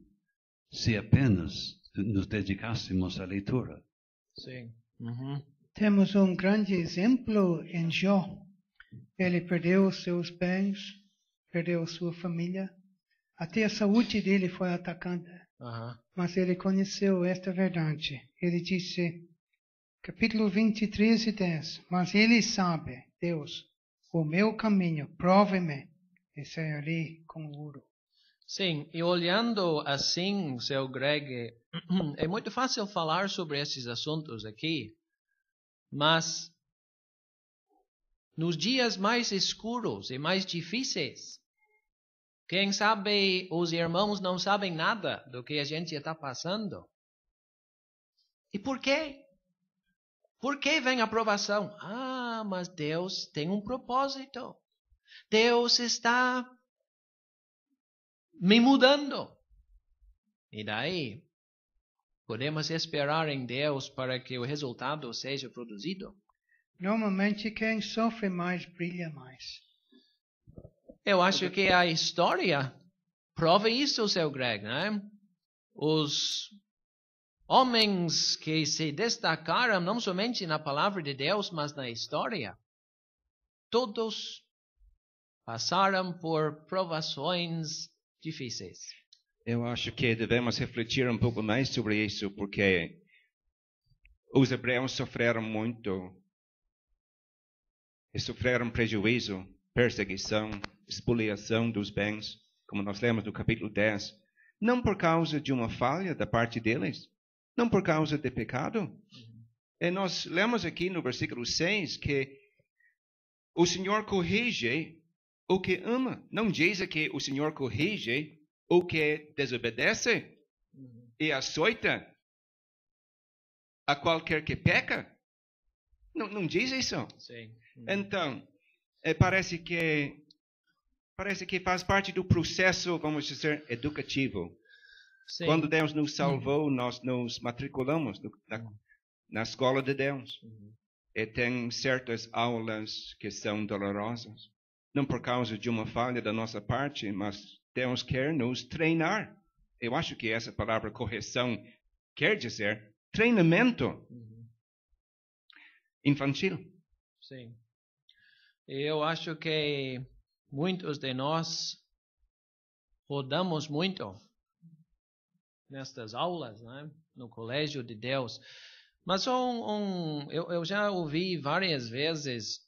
se apenas nos dedicássemos à leitura. Sim. Temos um grande exemplo em Jó. Ele perdeu seus bens, perdeu sua família, até a saúde dele foi atacada. Mas ele conheceu esta verdade. Ele disse, capítulo 23 e 10, mas ele sabe, Deus, o meu caminho, prove-me e sairei com ouro. Sim, e olhando assim, seu Greg, é muito fácil falar sobre esses assuntos aqui, mas nos dias mais escuros e mais difíceis, quem sabe os irmãos não sabem nada do que a gente está passando. E por quê? Por que vem a provação? Ah, mas Deus tem um propósito. Deus está me mudando. E daí, podemos esperar em Deus para que o resultado seja produzido? Normalmente quem sofre mais brilha mais. Eu acho que a história prova isso, seu Greg, né? Os homens que se destacaram não somente na palavra de Deus, mas na história, todos passaram por provações difíceis. Eu acho que devemos refletir um pouco mais sobre isso, porque os hebreus sofreram muito, e sofreram prejuízo, perseguição, expoliação dos bens, como nós lemos no capítulo 10, não por causa de uma falha da parte deles, não por causa de pecado. E nós lemos aqui no versículo 6 que o Senhor corrige o que ama. Não diz que o Senhor corrige o que desobedece e açoita a qualquer que peca. Não diz isso. Sim. Então, parece que faz parte do processo, vamos dizer, educativo. Sim. Quando Deus nos salvou, nós nos matriculamos na escola de Deus. E tem certas aulas que são dolorosas. Não por causa de uma falha da nossa parte, mas Deus quer nos treinar. Eu acho que essa palavra correção quer dizer treinamento infantil. Sim. Eu acho que muitos de nós rodamos muito nestas aulas, né? No colégio de Deus. Mas eu já ouvi várias vezes,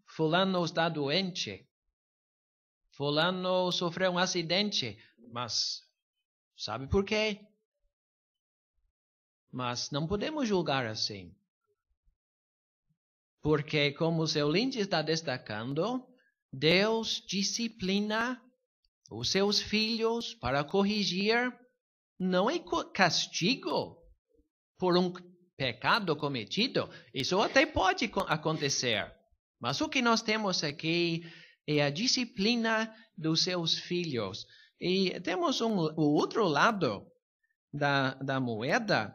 fulano está doente, fulano sofreu um acidente, mas sabe por quê? Mas não podemos julgar assim. Porque, como o seu Lynch está destacando, Deus disciplina os seus filhos para corrigir. Não é castigo por um pecado cometido. Isso até pode acontecer. Mas o que nós temos aqui e a disciplina dos seus filhos. E temos o outro lado da moeda,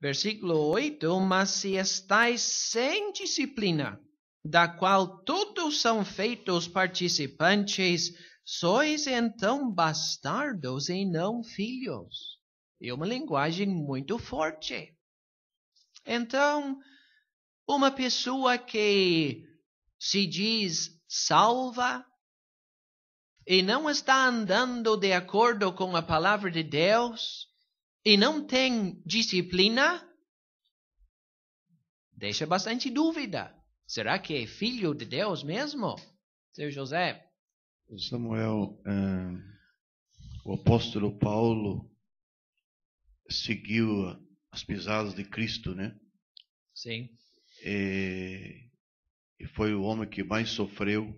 versículo 8, mas se estáis sem disciplina, da qual todos são feitos participantes, sois então bastardos e não filhos. É uma linguagem muito forte. Então, uma pessoa que se diz salva e não está andando de acordo com a palavra de Deus e não tem disciplina, deixa bastante dúvida. Será que é filho de Deus mesmo? Seu José. Samuel, o apóstolo Paulo seguiu as pisadas de Cristo, né? Sim. E foi o homem que mais sofreu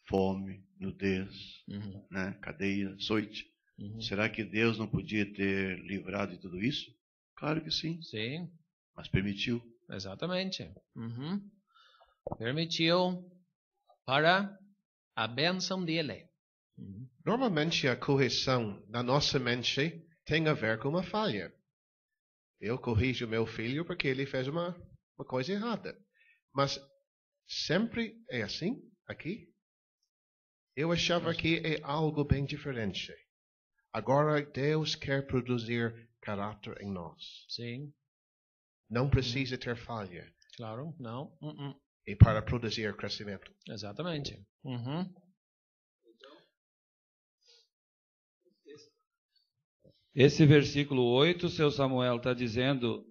fome, nudez, né? Cadeia, açoite. Será que Deus não podia ter livrado de tudo isso? Claro que sim. Sim. Mas permitiu. Exatamente. Permitiu para a bênção dele. Normalmente a correção na nossa mente tem a ver com uma falha. Eu corrijo meu filho porque ele fez uma coisa errada. Mas sempre é assim aqui? Eu achava que é algo bem diferente. Agora Deus quer produzir caráter em nós. Sim. Não precisa ter falha. Claro, não. E para produzir crescimento. Exatamente. Esse versículo 8, seu Samuel, está dizendo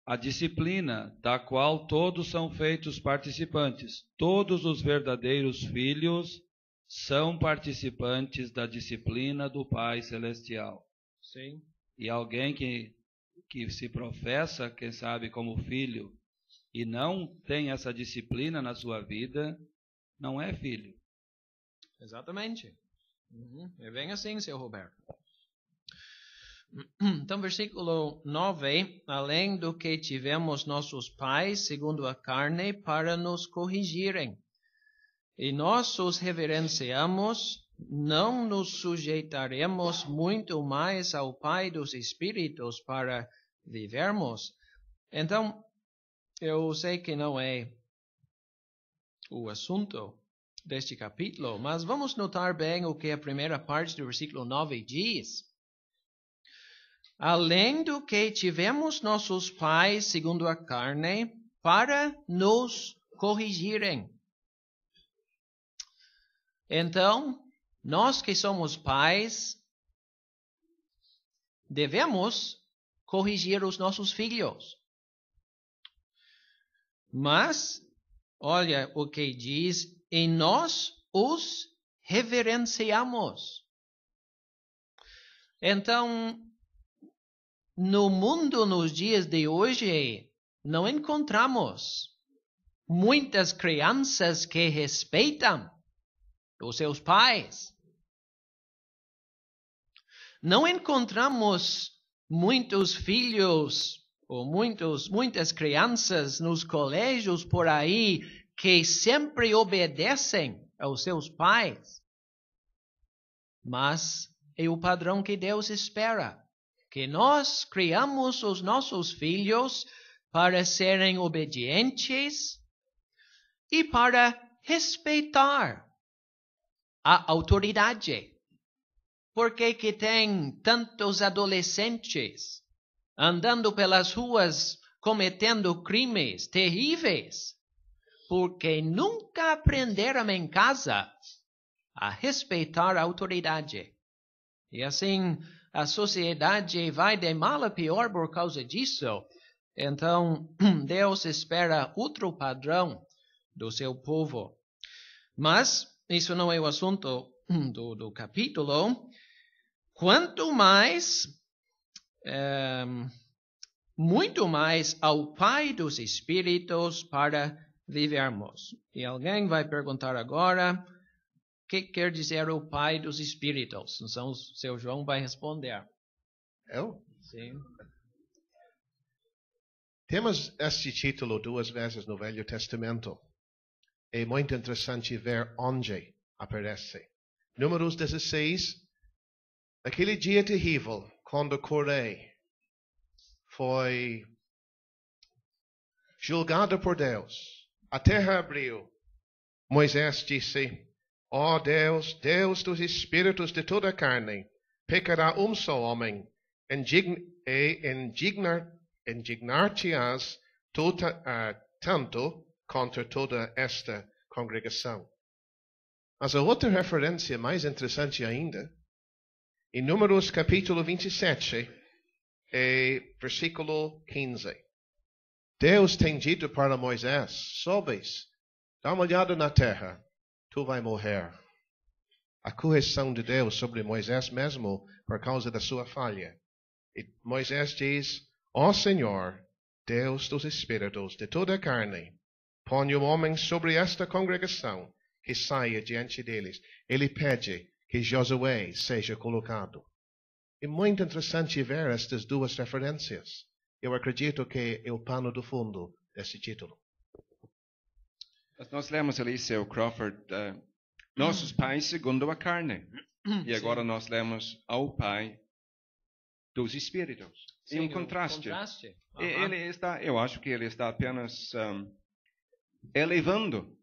a disciplina da qual todos são feitos participantes. Todos os verdadeiros filhos são participantes da disciplina do Pai Celestial. Sim. E alguém que se professa, quem sabe, como filho, e não tem essa disciplina na sua vida, não é filho. Exatamente. É bem assim, seu Roberto. Então, versículo 9, além do que tivemos nossos pais, segundo a carne, para nos corrigirem. E nós os reverenciamos, não nos sujeitaremos muito mais ao Pai dos Espíritos para vivermos. Então, eu sei que não é o assunto deste capítulo, mas vamos notar bem o que a primeira parte do versículo 9 diz. Além do que tivemos nossos pais, segundo a carne, para nos corrigirem. Então, nós que somos pais, devemos corrigir os nossos filhos. Mas, olha o que diz, e nós os reverenciamos. Então, no mundo, nos dias de hoje, não encontramos muitas crianças que respeitam os seus pais. Não encontramos muitos filhos ou muitas crianças nos colégios por aí que sempre obedecem aos seus pais. Mas é o padrão que Deus espera. Que nós criamos os nossos filhos para serem obedientes e para respeitar a autoridade. Por que tem tantos adolescentes andando pelas ruas cometendo crimes terríveis? Porque nunca aprenderam em casa a respeitar a autoridade. E assim, a sociedade vai de mal a pior por causa disso. Então, Deus espera outro padrão do seu povo. Mas, isso não é o assunto do capítulo. Quanto mais, muito mais ao Pai dos Espíritos para vivermos. E alguém vai perguntar agora, o que quer dizer o Pai dos Espíritos? Então, o seu João vai responder. Eu? Sim. Temos este título 2 vezes no Velho Testamento. É muito interessante ver onde aparece. Números 16, aquele dia terrível, quando Coré foi julgado por Deus. A terra abriu. Moisés disse: ó Deus, Deus dos espíritos de toda a carne, pecará só homem, indignar-te-ás tanto contra toda esta congregação. Mas a outra referência mais interessante ainda, em Números capítulo 27, versículo 15. Deus tem dito para Moisés: sobes, dá uma olhada na terra, tu vai morrer. A correção de Deus sobre Moisés mesmo por causa da sua falha. E Moisés diz: ó Senhor, Deus dos espíritos de toda a carne, põe um homem sobre esta congregação que saia diante deles. Ele pede que Josué seja colocado. É muito interessante ver estas duas referências. Eu acredito que é o pano do fundo desse título. Nós lemos ali, seu Crawford, nossos pais segundo a carne. E agora nós lemos ao Pai dos Espíritos. Sim, um contraste. Ele está, eu acho que ele está apenas elevando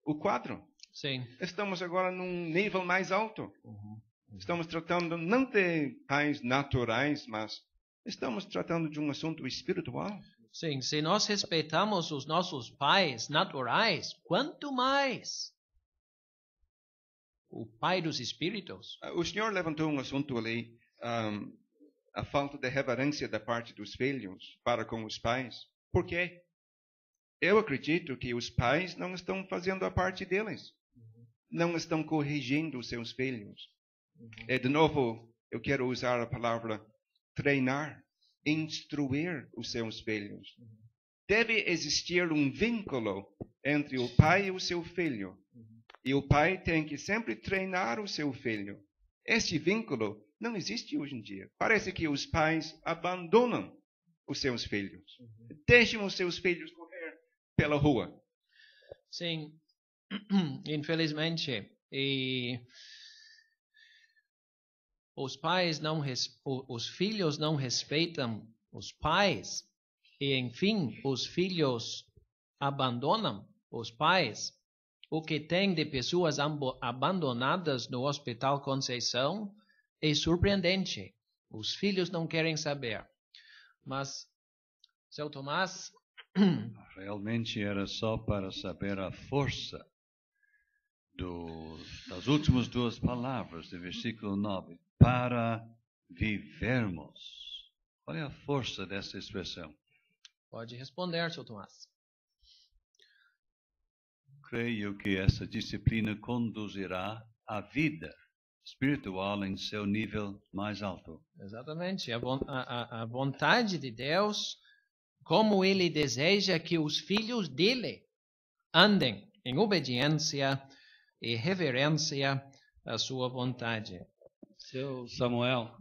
o quadro. Sim. Estamos agora num nível mais alto. Estamos tratando não de pais naturais, mas estamos tratando de um assunto espiritual. Sim, se nós respeitamos os nossos pais naturais, quanto mais o Pai dos Espíritos. O senhor levantou um assunto ali, a falta de reverência da parte dos filhos para com os pais. Por quê? Eu acredito que os pais não estão fazendo a parte deles. Não estão corrigindo os seus filhos. E, de novo, eu quero usar a palavra treinar, instruir os seus filhos. Deve existir um vínculo entre o pai e o seu filho. E o pai tem que sempre treinar o seu filho. Este vínculo não existe hoje em dia. Parece que os pais abandonam os seus filhos. Deixam os seus filhos correr pela rua. Sim, infelizmente. E os filhos não respeitam os pais. E, enfim, os filhos abandonam os pais. O que tem de pessoas abandonadas no Hospital Conceição é surpreendente. Os filhos não querem saber. Mas, seu Tomás... Realmente era só para saber a força das últimas duas palavras do versículo 9. Para vivermos. Qual é a força dessa expressão? Pode responder, seu Tomás. Creio que essa disciplina conduzirá à vida espiritual em seu nível mais alto. Exatamente. A vontade de Deus, como Ele deseja que os filhos dele andem em obediência e reverência à sua vontade. Seu Samuel,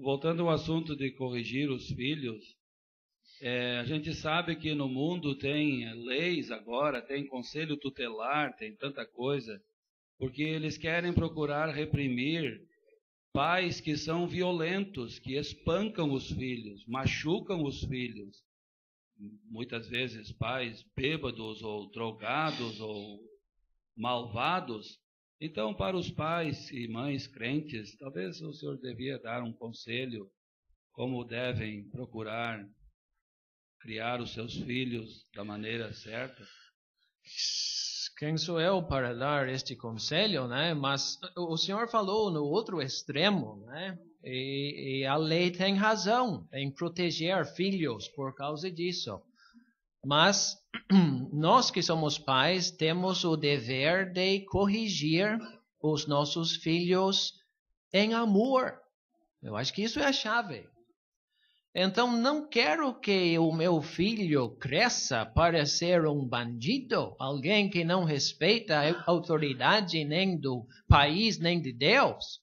voltando ao assunto de corrigir os filhos, a gente sabe que no mundo tem leis agora, tem conselho tutelar, tem tanta coisa, porque eles querem procurar reprimir pais que são violentos, que espancam os filhos, machucam os filhos. Muitas vezes pais bêbados ou drogados ou malvados. Então, para os pais e mães crentes, talvez o senhor devia dar um conselho como devem procurar criar os seus filhos da maneira certa. Quem sou eu para dar este conselho, né? Mas o senhor falou no outro extremo, né? E a lei tem razão em proteger filhos por causa disso. Mas nós que somos pais temos o dever de corrigir os nossos filhos em amor. Eu acho que isso é a chave. Então, não quero que o meu filho cresça para ser um bandido, alguém que não respeita a autoridade nem do país, nem de Deus.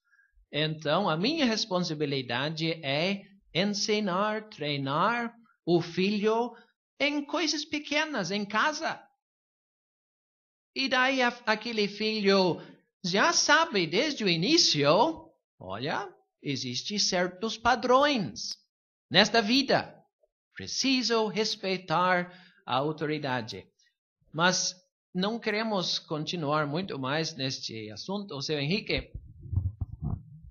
Então, a minha responsabilidade é ensinar, treinar o filho em coisas pequenas, em casa. E daí aquele filho já sabe desde o início, olha, existem certos padrões nesta vida. Preciso respeitar a autoridade. Mas não queremos continuar muito mais neste assunto, seu Henrique.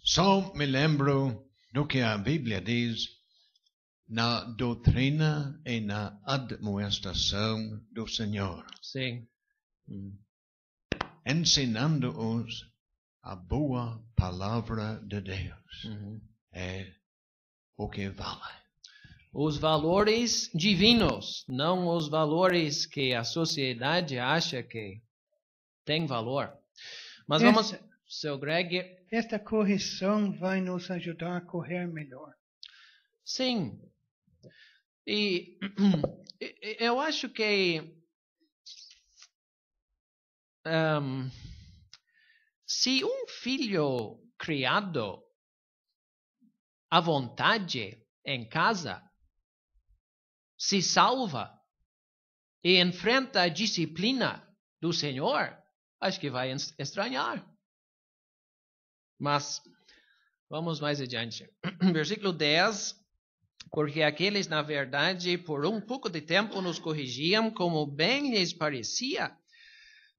Só me lembro do que a Bíblia diz na doutrina e na admoestação do Senhor. Sim. Ensinando-os a boa palavra de Deus. É o que vale. Os valores divinos, não os valores que a sociedade acha que tem valor. Mas vamos, seu Greg. Esta correção vai nos ajudar a correr melhor. Sim. E eu acho que se um filho criado à vontade em casa se salva e enfrenta a disciplina do Senhor, acho que vai estranhar. Mas vamos mais adiante. Versículo 10. Porque aqueles, na verdade, por um pouco de tempo nos corrigiam como bem lhes parecia,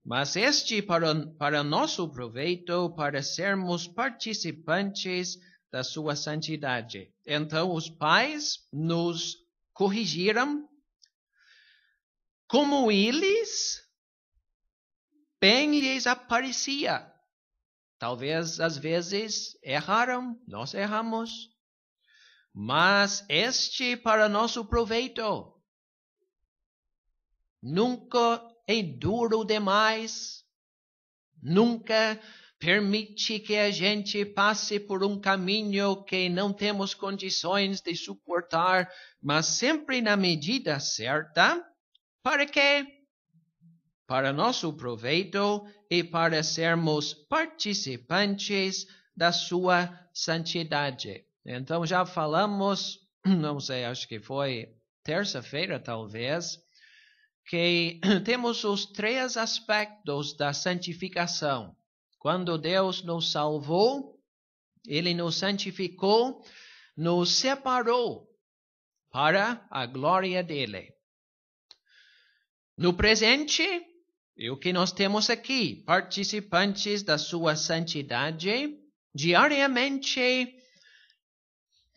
mas este para nosso proveito, para sermos participantes da sua santidade. Então os pais nos corrigiram como eles bem lhes aparecia. Talvez às vezes erraram, nós erramos, mas este para nosso proveito. Nunca é duro demais, nunca permite que a gente passe por um caminho que não temos condições de suportar, mas sempre na medida certa. Para quê? Para nosso proveito e para sermos participantes da sua santidade. Então já falamos, não sei, acho que foi terça-feira talvez, que temos os 3 aspectos da santificação. Quando Deus nos salvou, Ele nos santificou, nos separou para a glória dEle. No presente, e o que nós temos aqui, participantes da sua santidade, diariamente,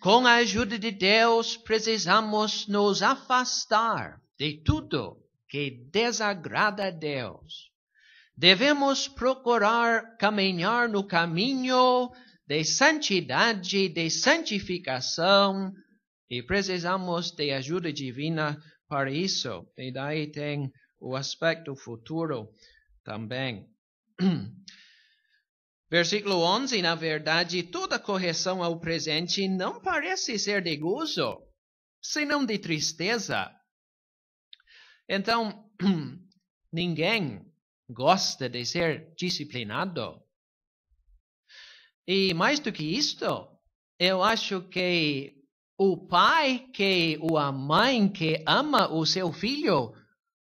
com a ajuda de Deus, precisamos nos afastar de tudo que desagrada a Deus. Devemos procurar caminhar no caminho de santidade, de santificação, e precisamos de ajuda divina para isso. E daí tem o aspecto futuro também. Versículo 11, na verdade, toda correção ao presente não parece ser de gozo, senão de tristeza. Então, ninguém gosta de ser disciplinado. E mais do que isto, eu acho que o pai ou a mãe que ama o seu filho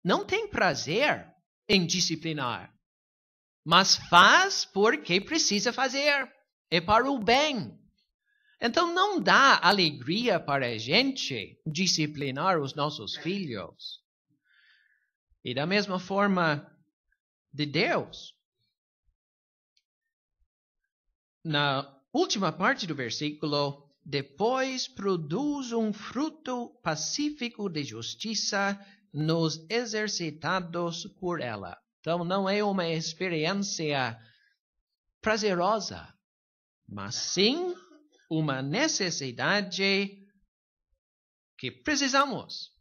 não tem prazer em disciplinar, mas faz porque precisa fazer. É para o bem. Então não dá alegria para a gente disciplinar os nossos filhos. E da mesma forma de Deus. Na última parte do versículo, depois produz um fruto pacífico de justiça nos exercitados por ela. Então não é uma experiência prazerosa, mas sim uma necessidade que precisamos.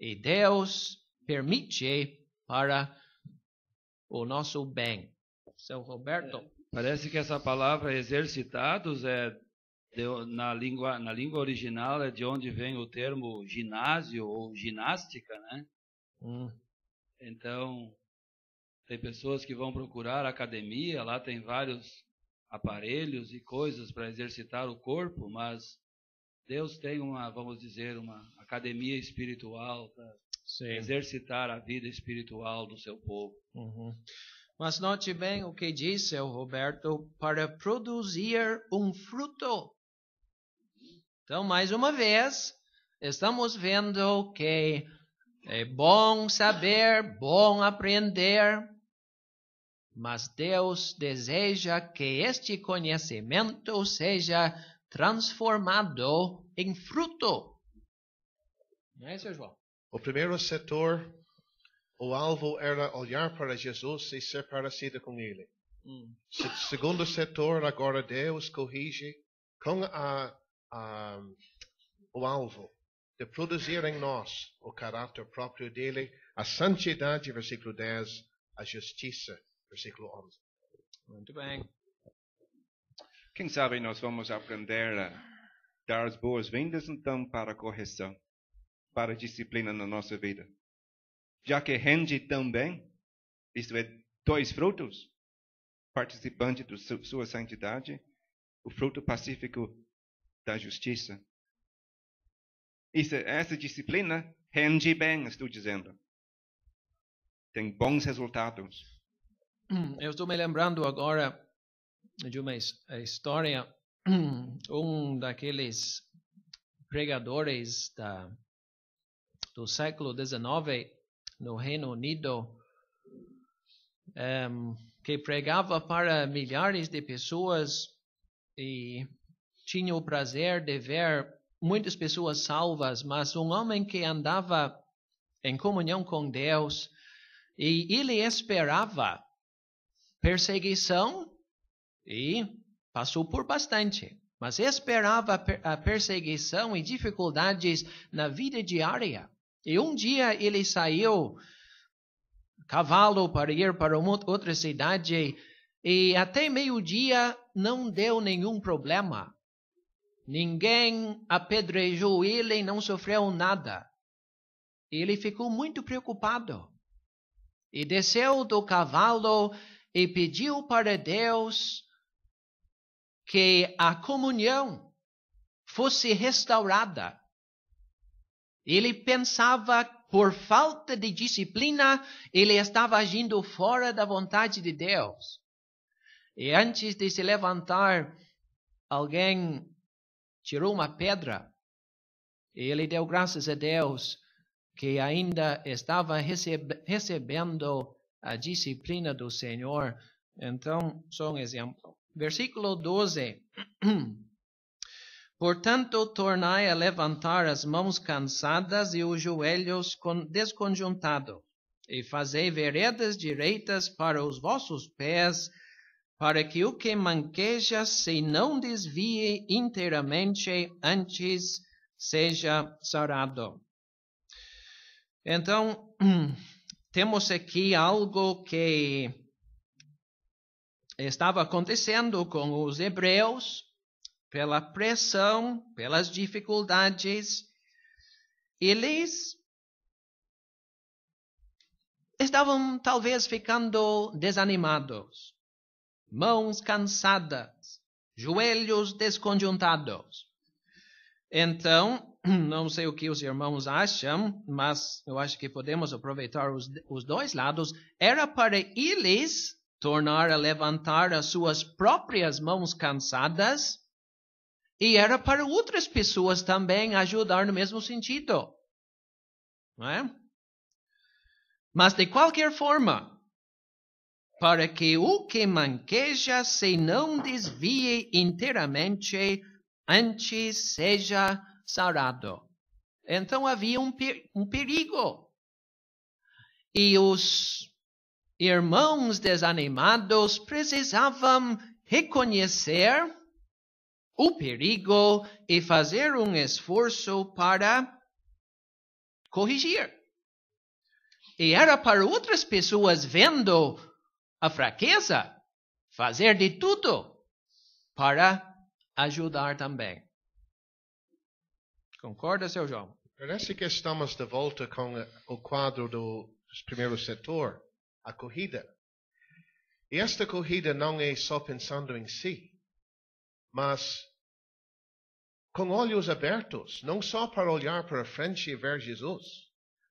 E Deus permite para o nosso bem. Seu Roberto. Parece que essa palavra exercitados na língua original é de onde vem o termo ginásio ou ginástica, né? Então, tem pessoas que vão procurar academia, lá tem vários aparelhos e coisas para exercitar o corpo, mas Deus tem uma academia espiritual exercitar a vida espiritual do seu povo. Mas note bem o que disse o Roberto, para produzir um fruto. Então, mais uma vez, estamos vendo que é bom saber, bom aprender, mas Deus deseja que este conhecimento seja transformado em fruto. Não é isso, João? O primeiro setor, o alvo era olhar para Jesus e ser parecido com Ele. Segundo setor, agora Deus corrige com o alvo de produzir em nós o caráter próprio dele, a santidade, versículo 10, a justiça, versículo 11. Muito bem. Quem sabe nós vamos aprender a dar as boas-vindas então para a correção, para a disciplina na nossa vida. Já que rende tão bem, isto é, 2 frutos, participante da sua santidade, o fruto pacífico da justiça. Essa disciplina rende bem, estou dizendo. Tem bons resultados. Eu estou me lembrando agora de uma história. Daqueles pregadores do século XIX no Reino Unido, que pregava para milhares de pessoas e tinha o prazer de ver muitas pessoas salvas, mas um homem que andava em comunhão com Deus e ele esperava perseguição e passou por bastante, mas esperava a perseguição e dificuldades na vida diária. E um dia ele saiu a cavalo para ir para uma outra cidade e até meio-dia não deu nenhum problema. Ninguém apedrejou ele, não sofreu nada. Ele ficou muito preocupado. E desceu do cavalo e pediu para Deus que a comunhão fosse restaurada. Ele pensava, por falta de disciplina, ele estava agindo fora da vontade de Deus. E antes de se levantar, alguém tirou uma pedra e ele deu graças a Deus que ainda estava recebendo a disciplina do Senhor. Então, só um exemplo. Versículo 12. Portanto, tornai a levantar as mãos cansadas e os joelhos desconjuntados, e fazei veredas direitas para os vossos pés, para que o que manqueja se não desvie inteiramente, antes seja sarado. Então, temos aqui algo que estava acontecendo com os hebreus, pela pressão, pelas dificuldades. Eles estavam talvez ficando desanimados, mãos cansadas, joelhos desconjuntados. Então, não sei o que os irmãos acham, mas eu acho que podemos aproveitar os dois lados. Era para eles tornar a levantar as suas próprias mãos cansadas, e era para outras pessoas também ajudar no mesmo sentido. Não é? Mas de qualquer forma, para que o que manqueja se não desvie inteiramente, antes seja sarado. Então havia um perigo. E os irmãos desanimados precisavam reconhecer o perigo e fazer um esforço para corrigir. E era para outras pessoas, vendo a fraqueza, fazer de tudo para ajudar também. Concorda, seu João? Parece que estamos de volta com o quadro do primeiro setor, a corrida. E esta corrida não é só pensando em si, mas com olhos abertos, não só para olhar para frente e ver Jesus,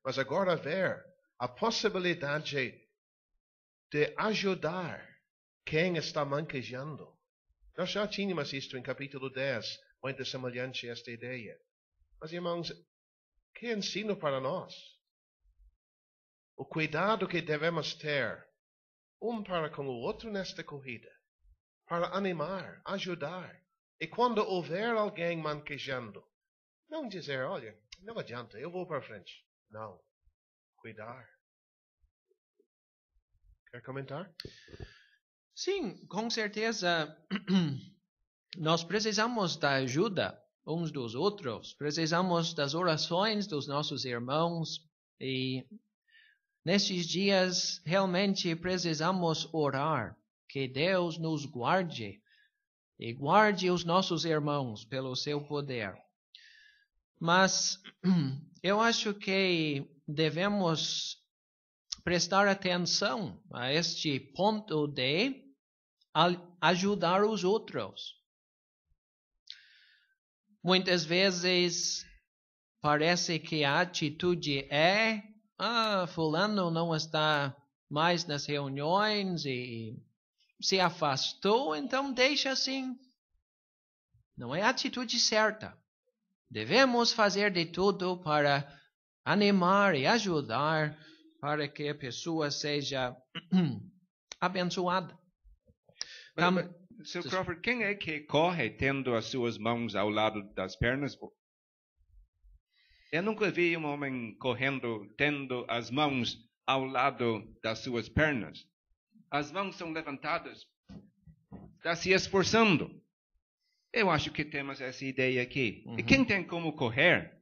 Mas agora ver a possibilidade de ajudar quem está manquejando. Nós já tínhamos isto em capítulo 10, muito semelhante a esta ideia. Mas, irmãos, que ensino para nós? O cuidado que devemos ter, um para com o outro nesta corrida, para animar, ajudar. E quando houver alguém manquejando, não dizer, olha, não adianta, eu vou para frente. Não. Cuidar. Quer comentar? Sim, com certeza. Nós precisamos da ajuda uns dos outros. Precisamos das orações dos nossos irmãos. E nestes dias, realmente precisamos orar. Que Deus nos guarde. E guarde os nossos irmãos pelo seu poder. Mas eu acho que devemos prestar atenção a este ponto de ajudar os outros. Muitas vezes parece que a atitude é: fulano não está mais nas reuniões e se afastou, então deixa assim. Não é a atitude certa. Devemos fazer de tudo para animar e ajudar para que a pessoa seja abençoada. Sr. Crawford, quem é que corre tendo as suas mãos ao lado das pernas? Eu nunca vi um homem correndo tendo as mãos ao lado das suas pernas. As mãos são levantadas, está se esforçando. Eu acho que temos essa ideia aqui. E quem tem como correr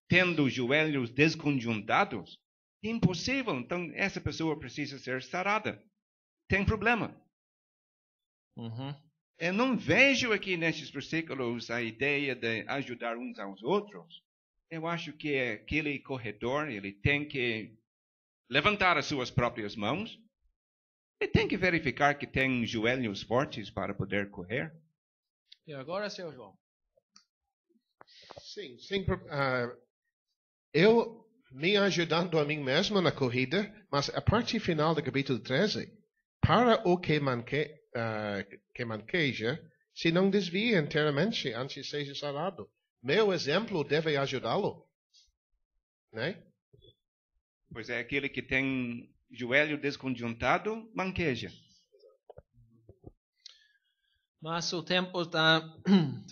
tendo os joelhos desconjuntados? Impossível. Então, essa pessoa precisa ser sarada. Tem problema. Eu não vejo aqui nestes versículos a ideia de ajudar uns aos outros. Eu acho que aquele corredor, ele tem que levantar as suas próprias mãos e tem que verificar que tem joelhos fortes para poder correr. E agora, Sr. João? Sim. Eu me ajudando a mim mesmo na corrida, mas a parte final do capítulo 13, para o que manqueja, se não desvia inteiramente antes de seja sarado. Meu exemplo deve ajudá-lo. Né? Pois é, aquele que tem joelho desconjuntado, manqueja. Mas o tempo está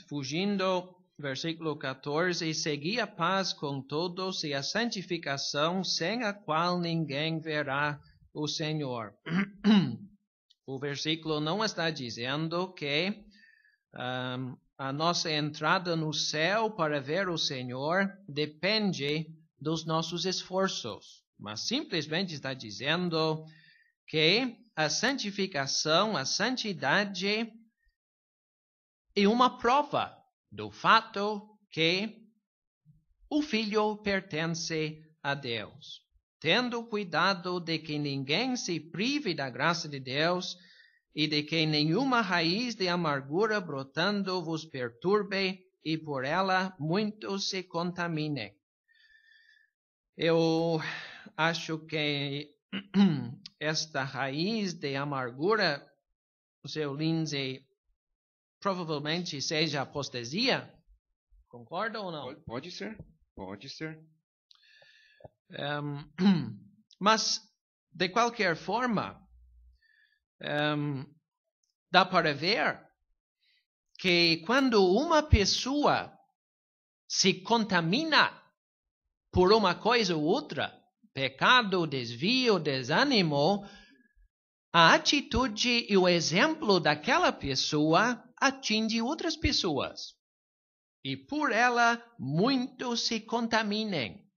fugindo. Versículo 14. Segui a paz com todos e a santificação, sem a qual ninguém verá o Senhor. O versículo não está dizendo que a nossa entrada no céu para ver o Senhor depende dos nossos esforços, mas simplesmente está dizendo que a santificação, a santidade é uma prova do fato que o Filho pertence a Deus. Tendo cuidado de que ninguém se prive da graça de Deus e de que nenhuma raiz de amargura brotando vos perturbe e por ela muitos se contaminem. Eu acho que esta raiz de amargura, o seu Lindsay, provavelmente seja apostasia. Concorda ou não? Pode ser. Mas, de qualquer forma, dá para ver que quando uma pessoa se contamina por uma coisa ou outra, pecado, desvio, desânimo, a atitude e o exemplo daquela pessoa atinge outras pessoas. E por ela, muitos se contaminem.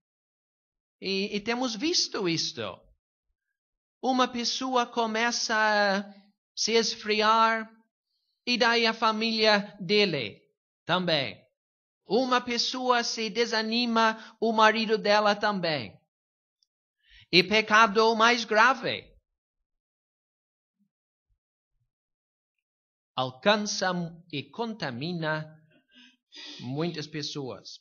E temos visto isto. Uma pessoa começa a se esfriar e daí a família dele também. Uma pessoa se desanima, o marido dela também. E pecado mais grave alcança e contamina muitas pessoas.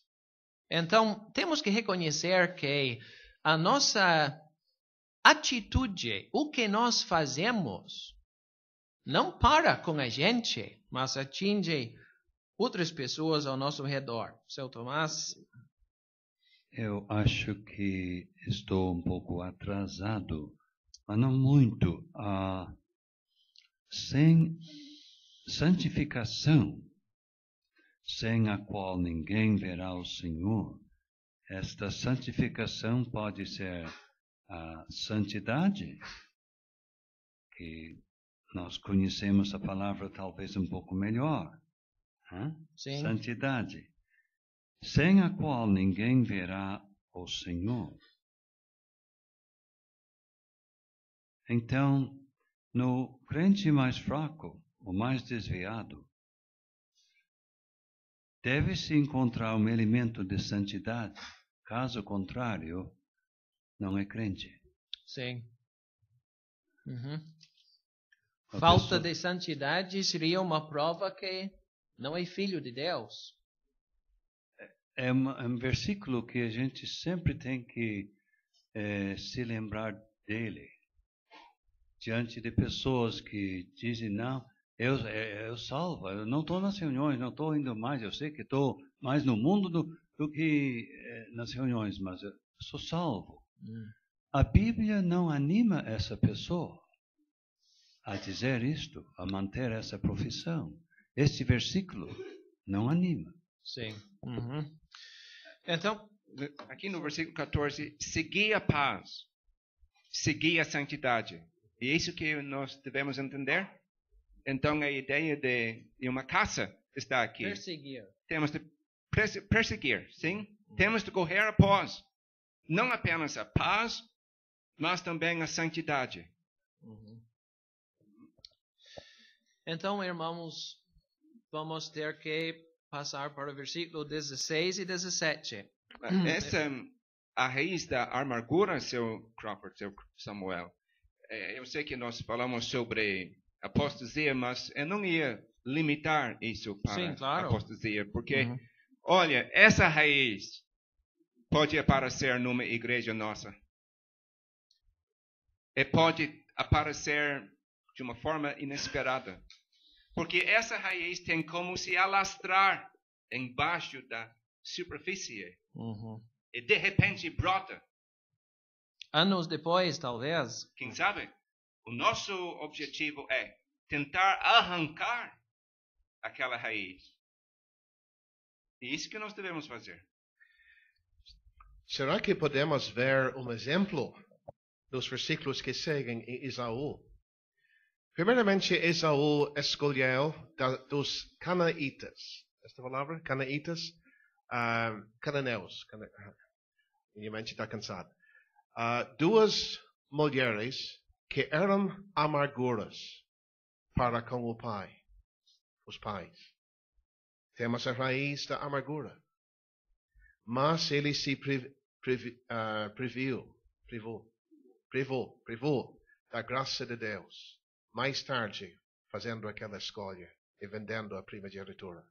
Então, temos que reconhecer que a nossa atitude, o que nós fazemos, não para com a gente, mas atinge outras pessoas ao nosso redor. Seu Tomás? Eu acho que estou um pouco atrasado, mas não muito. Sem santificação, sem a qual ninguém verá o Senhor, esta santificação pode ser a santidade, que nós conhecemos a palavra talvez um pouco melhor. Sim. Santidade, sem a qual ninguém verá o Senhor. Então, no crente mais fraco, o mais desviado, deve-se encontrar um elemento de santidade. Caso contrário, não é crente. Sim. Falta de santidade seria uma prova que não é filho de Deus. É um versículo que a gente sempre tem que se lembrar dele. Diante de pessoas que dizem, não, eu salvo, eu não estou nas reuniões, não estou indo mais, eu sei que estou mais no mundo do que nas reuniões, mas eu sou salvo. A Bíblia não anima essa pessoa a dizer isto, a manter essa profissão. Este versículo não anima. Sim. Então, aqui no versículo 14, segui a paz, segui a santidade. E é isso que nós devemos entender? Então, a ideia de uma caça está aqui. Perseguir. Temos de perseguir, sim? Temos de correr após, não apenas a paz, mas também a santidade. Então, irmãos, vamos ter que passar para o versículo 16 e 17. Essa a raiz da amargura, seu Crawford, seu Samuel. Eu sei que nós falamos sobre apostasia, mas eu não ia limitar isso para apostasia, porque, olha, essa raiz pode aparecer numa igreja nossa. E pode aparecer de uma forma inesperada. Porque essa raiz tem como se alastrar embaixo da superfície. E de repente brota. Anos depois, talvez. Quem sabe? O nosso objetivo é tentar arrancar aquela raiz. É isso que nós devemos fazer. Será que podemos ver um exemplo dos versículos que seguem em Esaú? Primeiramente, Esaú escolheu dos canaítas. Esta palavra? Canaítas? Cananeus. Minha mente está cansada. Duas mulheres que eram amarguras para com o pai, os pais. Temos a raiz da amargura. Mas ele se privou da graça de Deus. Mais tarde, fazendo aquela escolha e vendendo a primogenitura.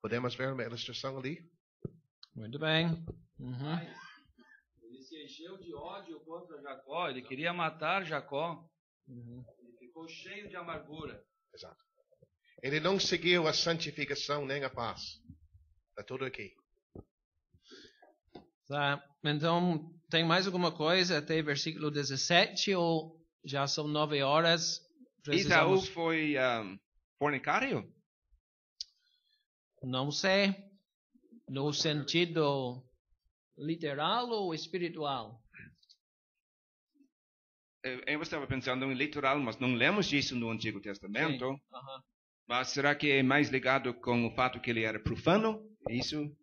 Podemos ver uma ilustração ali? Muito bem. Ele se encheu de ódio contra Jacó, ele queria matar Jacó. Ele ficou cheio de amargura. Exato. Ele não seguiu a santificação nem a paz. Está tudo aqui. Tá. Então, tem mais alguma coisa até versículo 17 ou já são 9 horas? Esaú foi fornicário? Não sei. No sentido literal ou espiritual? Eu estava pensando em literal, mas não lemos isso no Antigo Testamento. Mas será que é mais ligado com o fato que ele era profano? Isso?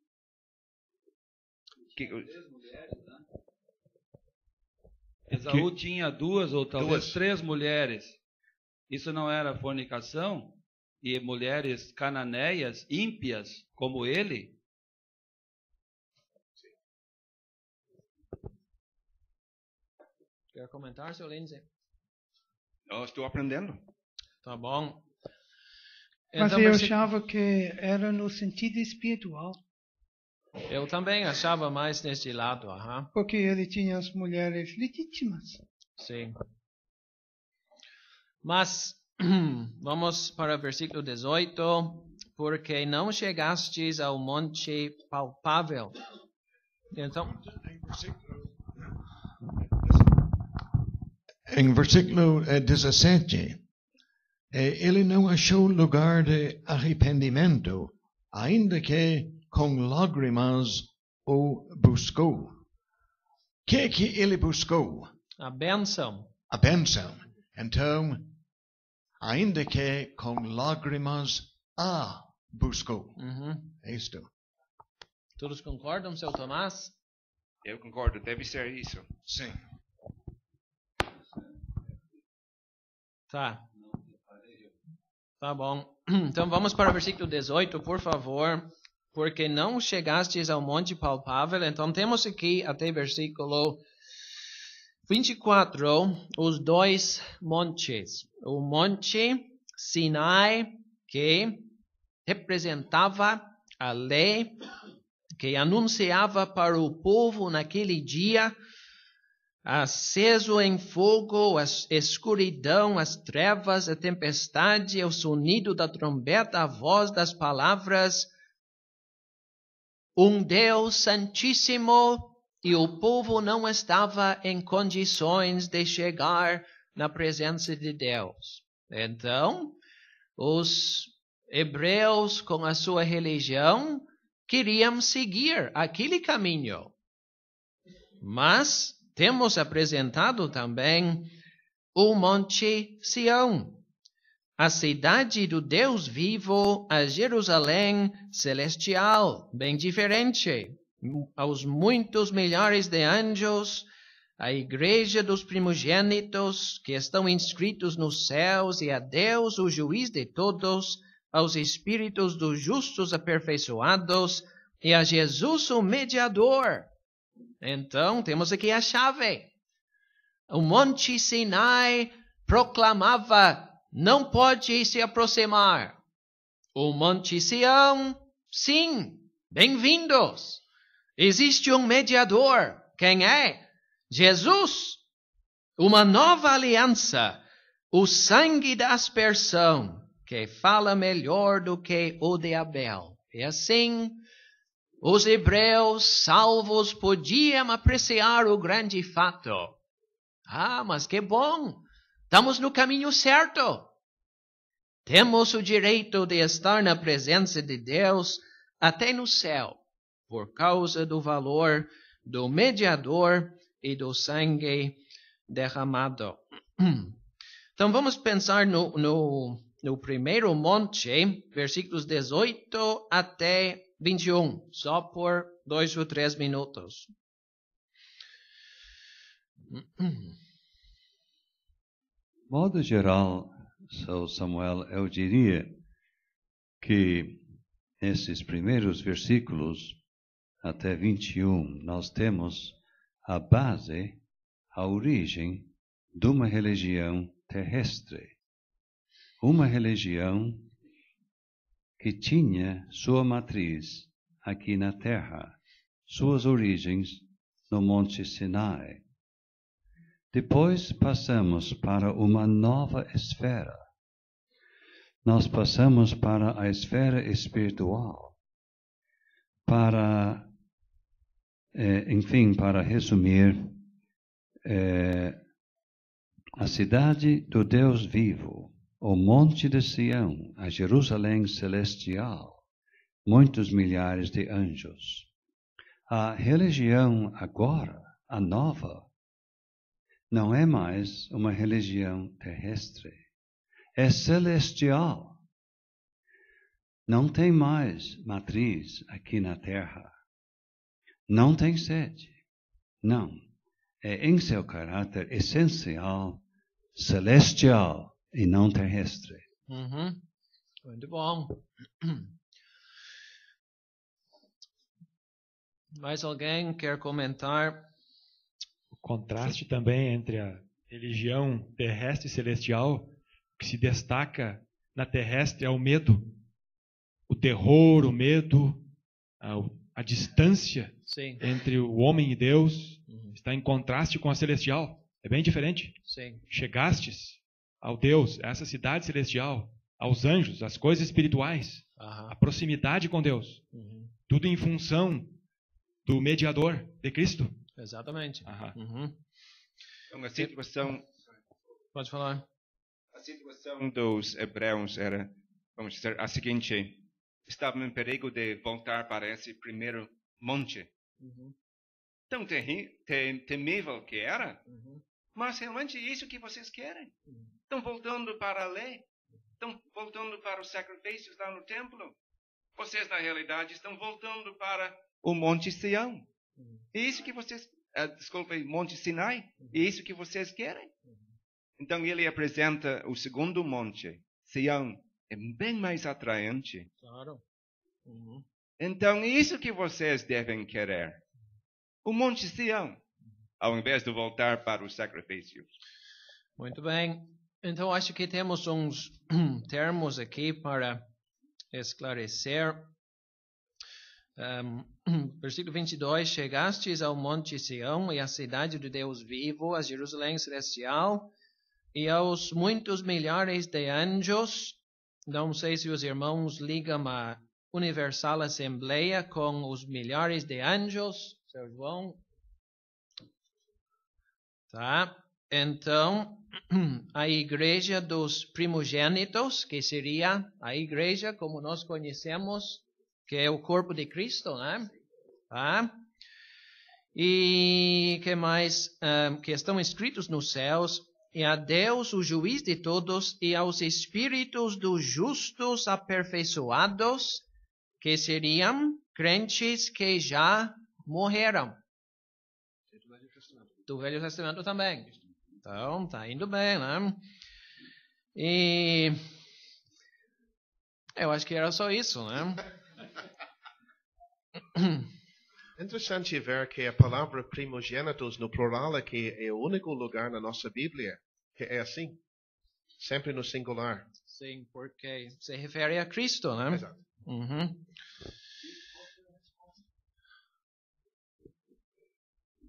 Esaú tinha 2 ou talvez 3 mulheres. Isso não era fornicação? E mulheres cananeias, ímpias, como ele? Quer comentar, seu Lindsay? Eu estou aprendendo. Tá bom. Mas eu achava que era no sentido espiritual. Eu também achava mais neste lado. Porque ele tinha as mulheres legítimas. Sim. Mas, vamos para o versículo 18. Porque não chegastes ao monte palpável. Então, em versículo 17, ele não achou lugar de arrependimento, ainda que com lágrimas o buscou. O que ele buscou? A bênção. A bênção. Então, ainda que com lágrimas a buscou. É isto. Todos concordam, seu Tomás? Eu concordo, deve ser isso. Sim. Tá. Tá bom. Então vamos para o versículo 18, por favor. Porque não chegastes ao monte palpável. Então temos aqui até versículo 24 os dois montes. O monte Sinai, que representava a lei, que anunciava para o povo naquele dia, aceso em fogo, a escuridão, as trevas, a tempestade, o sonido da trombeta, a voz das palavras, um Deus santíssimo, e o povo não estava em condições de chegar na presença de Deus. Então, os hebreus, com a sua religião, queriam seguir aquele caminho. Mas temos apresentado também o Monte Sião, a cidade do Deus vivo, a Jerusalém celestial, bem diferente, aos muitos milhares de anjos, a igreja dos primogênitos que estão inscritos nos céus, e a Deus, o juiz de todos, aos espíritos dos justos aperfeiçoados, e a Jesus, o mediador. Então, temos aqui a chave. O Monte Sinai proclamava: não pode se aproximar. O Monte Sião, sim, bem-vindos. Existe um mediador. Quem é? Jesus. Uma nova aliança. O sangue da aspersão, que fala melhor do que o de Abel. E assim, os hebreus salvos podiam apreciar o grande fato. Ah, mas que bom! Estamos no caminho certo. Temos o direito de estar na presença de Deus até no céu, por causa do valor do mediador e do sangue derramado. Então vamos pensar no primeiro monte, versículos 18 até 21, só por 2 ou 3 minutos. Modo geral, São Samuel, eu diria que nesses primeiros versículos até 21, nós temos a base, a origem de uma religião terrestre. Uma religião que tinha sua matriz aqui na terra, suas origens no Monte Sinai. Depois passamos para uma nova esfera. Nós passamos para a esfera espiritual. Para, enfim, para resumir, a cidade do Deus vivo, o Monte de Sião, a Jerusalém celestial, muitos milhares de anjos. A religião agora, a nova, não é mais uma religião terrestre. É celestial. Não tem mais matriz aqui na terra. Não tem sede. Não. É em seu caráter essencial, celestial e não terrestre. Muito bom. Mais alguém quer comentar? O contraste também entre a religião terrestre e celestial, que se destaca na terrestre, é o medo. O terror, o medo, a distância Sim. entre o homem e Deus está em contraste com a celestial. É bem diferente. Sim. Chegastes ao Deus, a essa cidade celestial, aos anjos, às coisas espirituais, a proximidade com Deus. Tudo em função do mediador de Cristo. Exatamente. Então, a situação... Pode falar. A situação dos hebreus era, vamos dizer, a seguinte: estavam em perigo de voltar para esse primeiro monte. Tão temível que era, mas realmente é isso que vocês querem. Estão voltando para a lei, estão voltando para os sacrifícios lá no templo. Vocês, na realidade, estão voltando para o Monte Sião. É isso que vocês... desculpe, Monte Sinai. É isso que vocês querem. Então ele apresenta o segundo monte, Sião, é bem mais atraente. Claro. Então é isso que vocês devem querer. O Monte Sião, ao invés de voltar para os sacrifícios. Muito bem. Então acho que temos uns termos aqui para esclarecer. Versículo 22. Chegastes ao Monte Sião e à cidade do Deus vivo, a Jerusalém celestial, e aos muitos milhares de anjos. Não sei se os irmãos ligam a Universal Assembleia com os milhares de anjos. Seu João. Tá. Então, a igreja dos primogênitos, que seria a igreja como nós conhecemos, que é o corpo de Cristo, né? Tá. E que mais? Que estão escritos nos céus. E a Deus, o juiz de todos, e aos espíritos dos justos aperfeiçoados, que seriam crentes que já morreram. Do Velho Testamento também. Então, tá indo bem, né? E eu acho que era só isso, né? Interessante ver que a palavra primogênitos no plural aqui é o único lugar na nossa Bíblia que é assim, sempre no singular. Sim, porque se refere a Cristo, né? Exato.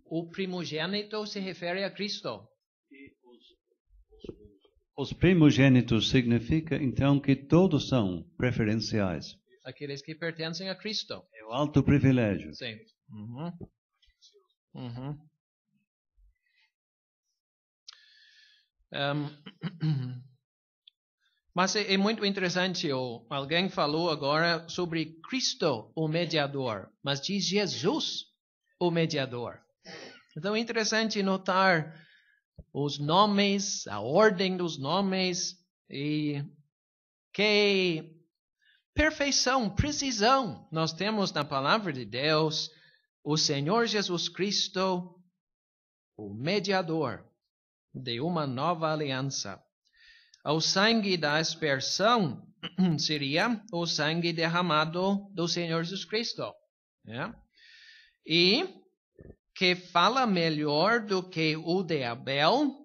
O primogênito se refere a Cristo. Os primogênitos significa então que todos são preferenciais. Aqueles que pertencem a Cristo. É o alto privilégio. Sim. Mas é muito interessante, alguém falou agora sobre Cristo, o mediador, mas diz Jesus, o mediador. Então é interessante notar os nomes, a ordem dos nomes, e que perfeição, precisão nós temos na palavra de Deus. O Senhor Jesus Cristo, o mediador de uma nova aliança. O sangue da aspersão seria o sangue derramado do Senhor Jesus Cristo. Né? E que fala melhor do que o de Abel,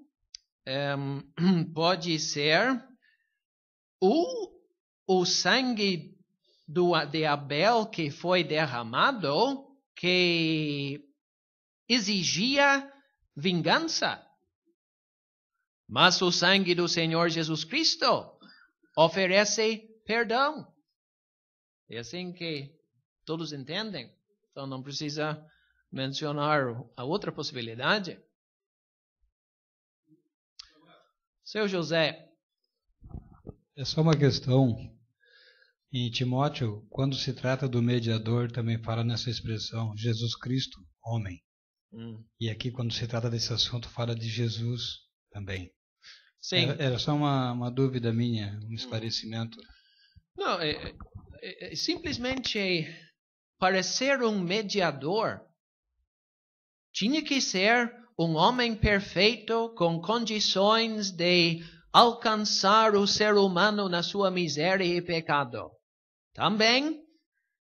pode ser o sangue de Abel que foi derramado, que exigia vingança. Mas o sangue do Senhor Jesus Cristo oferece perdão. É assim que todos entendem. Então não precisa mencionar a outra possibilidade. Seu José. É só uma questão. Em Timóteo, quando se trata do mediador, também fala nessa expressão, Jesus Cristo, homem. E aqui, quando se trata desse assunto, fala de Jesus também. Sim. Era só uma dúvida minha, um esclarecimento. Não, simplesmente para ser um mediador, tinha que ser um homem perfeito com condições de alcançar o ser humano na sua miséria e pecado. Também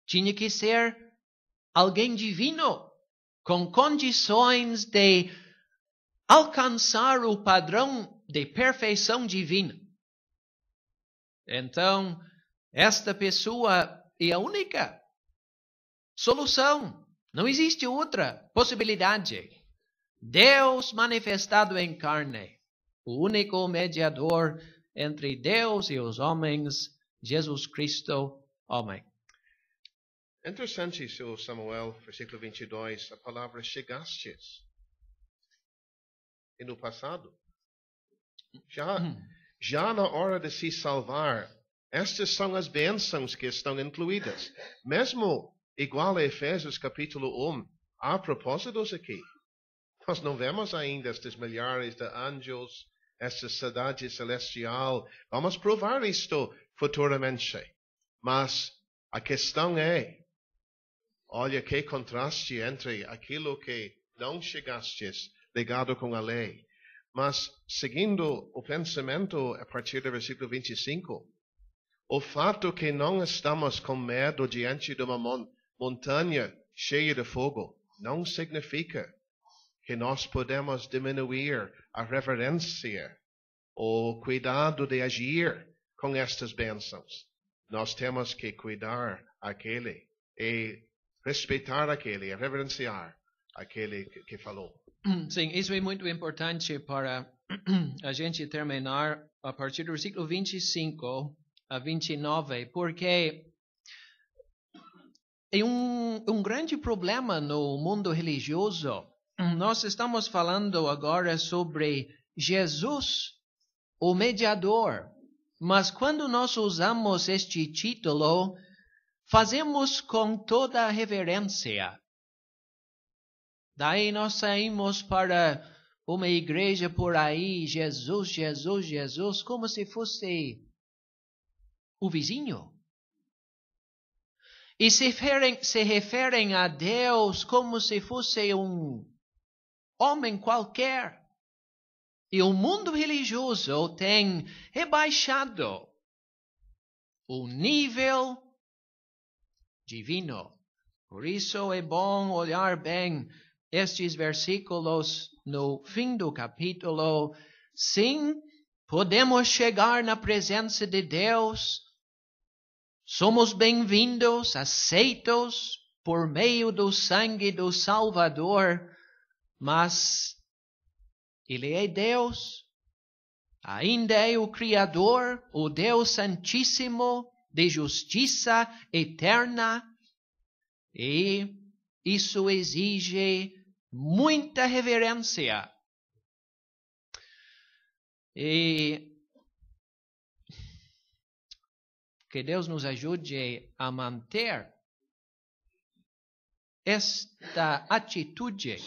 tinha que ser alguém divino, com condições de alcançar o padrão de perfeição divina. Então, esta pessoa é a única solução. Não existe outra possibilidade. Deus manifestado em carne, o único mediador entre Deus e os homens, Jesus Cristo, homem. Interessante, seu Samuel, versículo 22, a palavra chegastes. E no passado, já na hora de se salvar, estas são as bênçãos que estão incluídas. Mesmo igual a Efésios capítulo 1, há propósitos aqui. Nós não vemos ainda estes milhares de anjos, esta cidade celestial. Vamos provar isto futuramente. Mas a questão é, olha que contraste entre aquilo que não chegastes ligado com a lei. Mas, seguindo o pensamento a partir do versículo 25, o fato que não estamos com medo diante de uma montanha cheia de fogo não significa que nós podemos diminuir a reverência ou cuidado de agir com estas bênçãos. Nós temos que cuidar aquele e respeitar aquele, e reverenciar aquele que falou. Sim, isso é muito importante para a gente terminar a partir do versículo 25 a 29, porque é um grande problema no mundo religioso. Nós estamos falando agora sobre Jesus, o mediador. Mas quando nós usamos este título, fazemos com toda a reverência. Daí nós saímos para uma igreja por aí, Jesus, Jesus, Jesus, como se fosse o vizinho. E se referem a Deus como se fosse um homem qualquer. E o mundo religioso tem rebaixado o nível divino. Por isso é bom olhar bem estes versículos no fim do capítulo. Sim, podemos chegar na presença de Deus. Somos bem-vindos, aceitos por meio do sangue do Salvador. Mas Ele é Deus, ainda é o Criador, o Deus Santíssimo, de justiça eterna, e isso exige muita reverência. E que Deus nos ajude a manter esta atitude,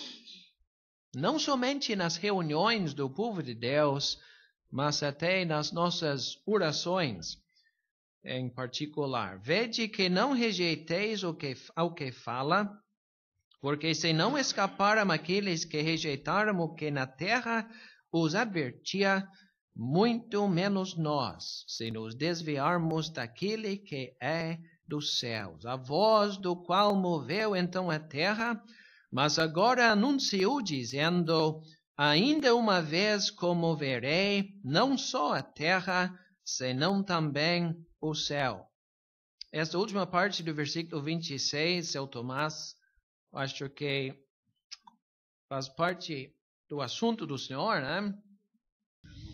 não somente nas reuniões do povo de Deus, mas até nas nossas orações em particular. Vede que não rejeiteis ao que fala, porque se não escaparam aqueles que rejeitaram o que na terra os advertia, muito menos nós, se nos desviarmos daquele que é dos céus, a voz do qual moveu então a terra, mas agora anunciou dizendo, ainda uma vez comoverei não só a terra, senão também o céu. Esta última parte do versículo 26, seu Tomás, acho que faz parte do assunto do Senhor, né?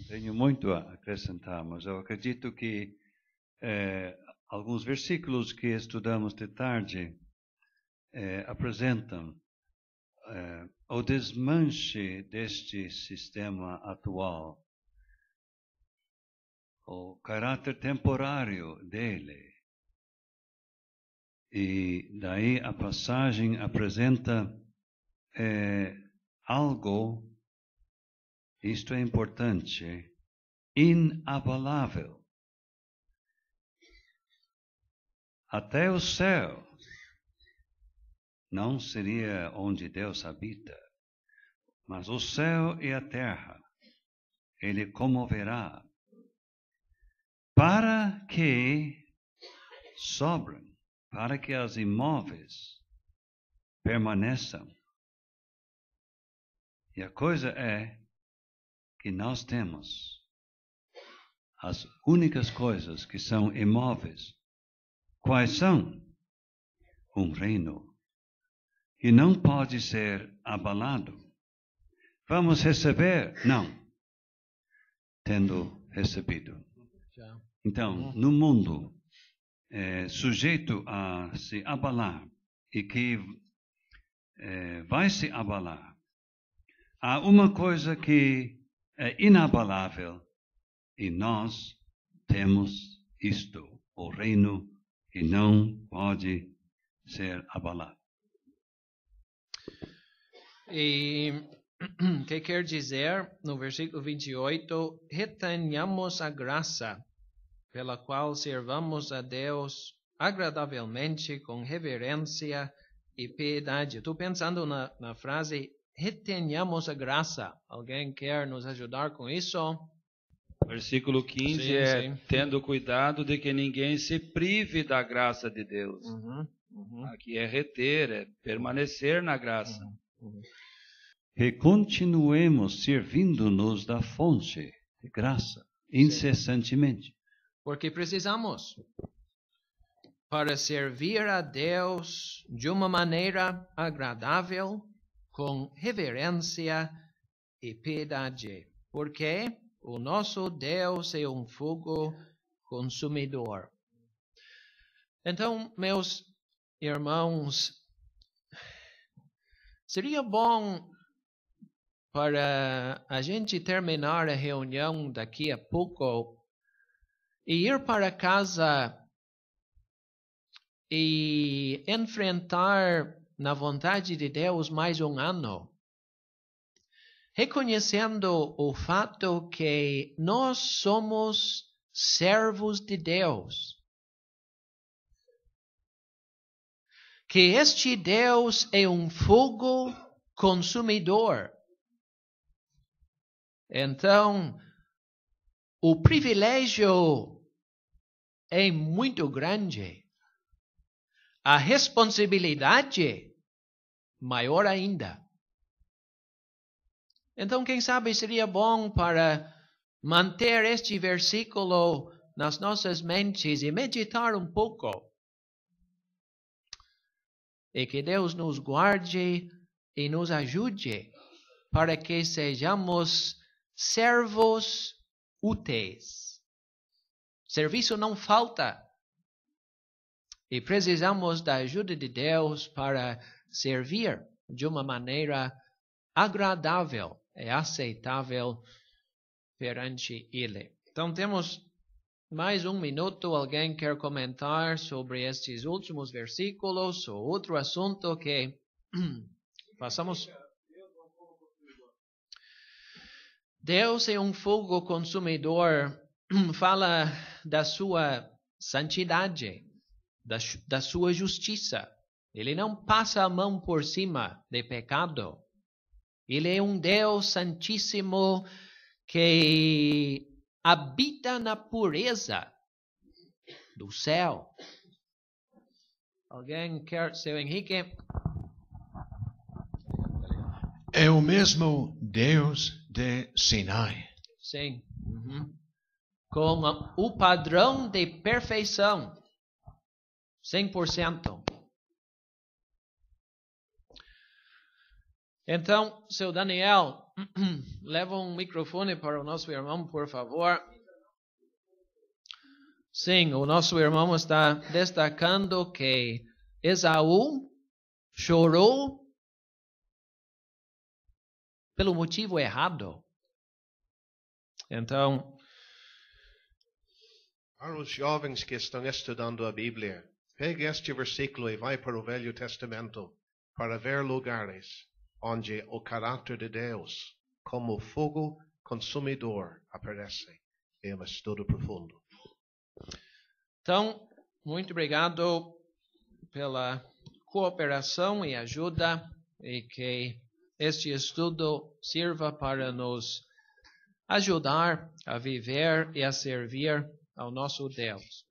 Tenho muito a acrescentar, mas eu acredito que alguns versículos que estudamos de tarde apresentam o desmanche deste sistema atual, o caráter temporário dele. E daí a passagem apresenta algo, isto é importante, inabalável. Até o céu não seria onde Deus habita, mas o céu e a terra Ele comoverá para que sobrem, para que as imóveis permaneçam. E a coisa é que nós temos as únicas coisas que são imóveis. Quais são? reino que não pode ser abalado. Vamos receber? Não. Tendo recebido. Então, no mundo sujeito a se abalar e que vai se abalar, há uma coisa que é inabalável e nós temos isto, o reino que não pode ser abalado. E o que quer dizer no versículo 28? Retenhamos a graça pela qual servamos a Deus agradavelmente, com reverência e piedade. Estou pensando na frase, retenhamos a graça. Alguém quer nos ajudar com isso? Versículo 15 sim. Tendo cuidado de que ninguém se prive da graça de Deus. Aqui é reter, é permanecer na graça. Que continuemos servindo-nos da fonte de graça, incessantemente. Porque precisamos para servir a Deus de uma maneira agradável, com reverência e piedade. Porque o nosso Deus é um fogo consumidor. Então, meus irmãos, seria bom para a gente terminar a reunião daqui a pouco e ir para casa e enfrentar na vontade de Deus mais um ano, reconhecendo o fato que nós somos servos de Deus. Que este Deus é um fogo consumidor. Então, o privilégio é muito grande. A responsabilidade, maior ainda. Então, quem sabe seria bom para manter este versículo nas nossas mentes e meditar um pouco. E que Deus nos guarde e nos ajude para que sejamos servos úteis. Serviço não falta. E precisamos da ajuda de Deus para servir de uma maneira agradável e aceitável perante Ele. Então temos mais um minuto. Alguém quer comentar sobre estes últimos versículos ou outro assunto que passamos? Deus é um fogo consumidor. Fala da sua santidade, da sua justiça. Ele não passa a mão por cima de pecado. Ele é um Deus santíssimo que habita na pureza do céu. Alguém quer, seu Henrique? É o mesmo Deus de Sinai. Sim. Com o padrão de perfeição. 100%. Então, seu Daniel, leva um microfone para o nosso irmão, por favor. Sim, o nosso irmão está destacando que Esaú chorou pelo motivo errado. Então, para os jovens que estão estudando a Bíblia, pegue este versículo e vai para o Velho Testamento para ver lugares onde o caráter de Deus, como fogo consumidor, aparece. É um estudo profundo. Então, muito obrigado pela cooperação e ajuda, e que este estudo sirva para nos ajudar a viver e a servir ao nosso Deus.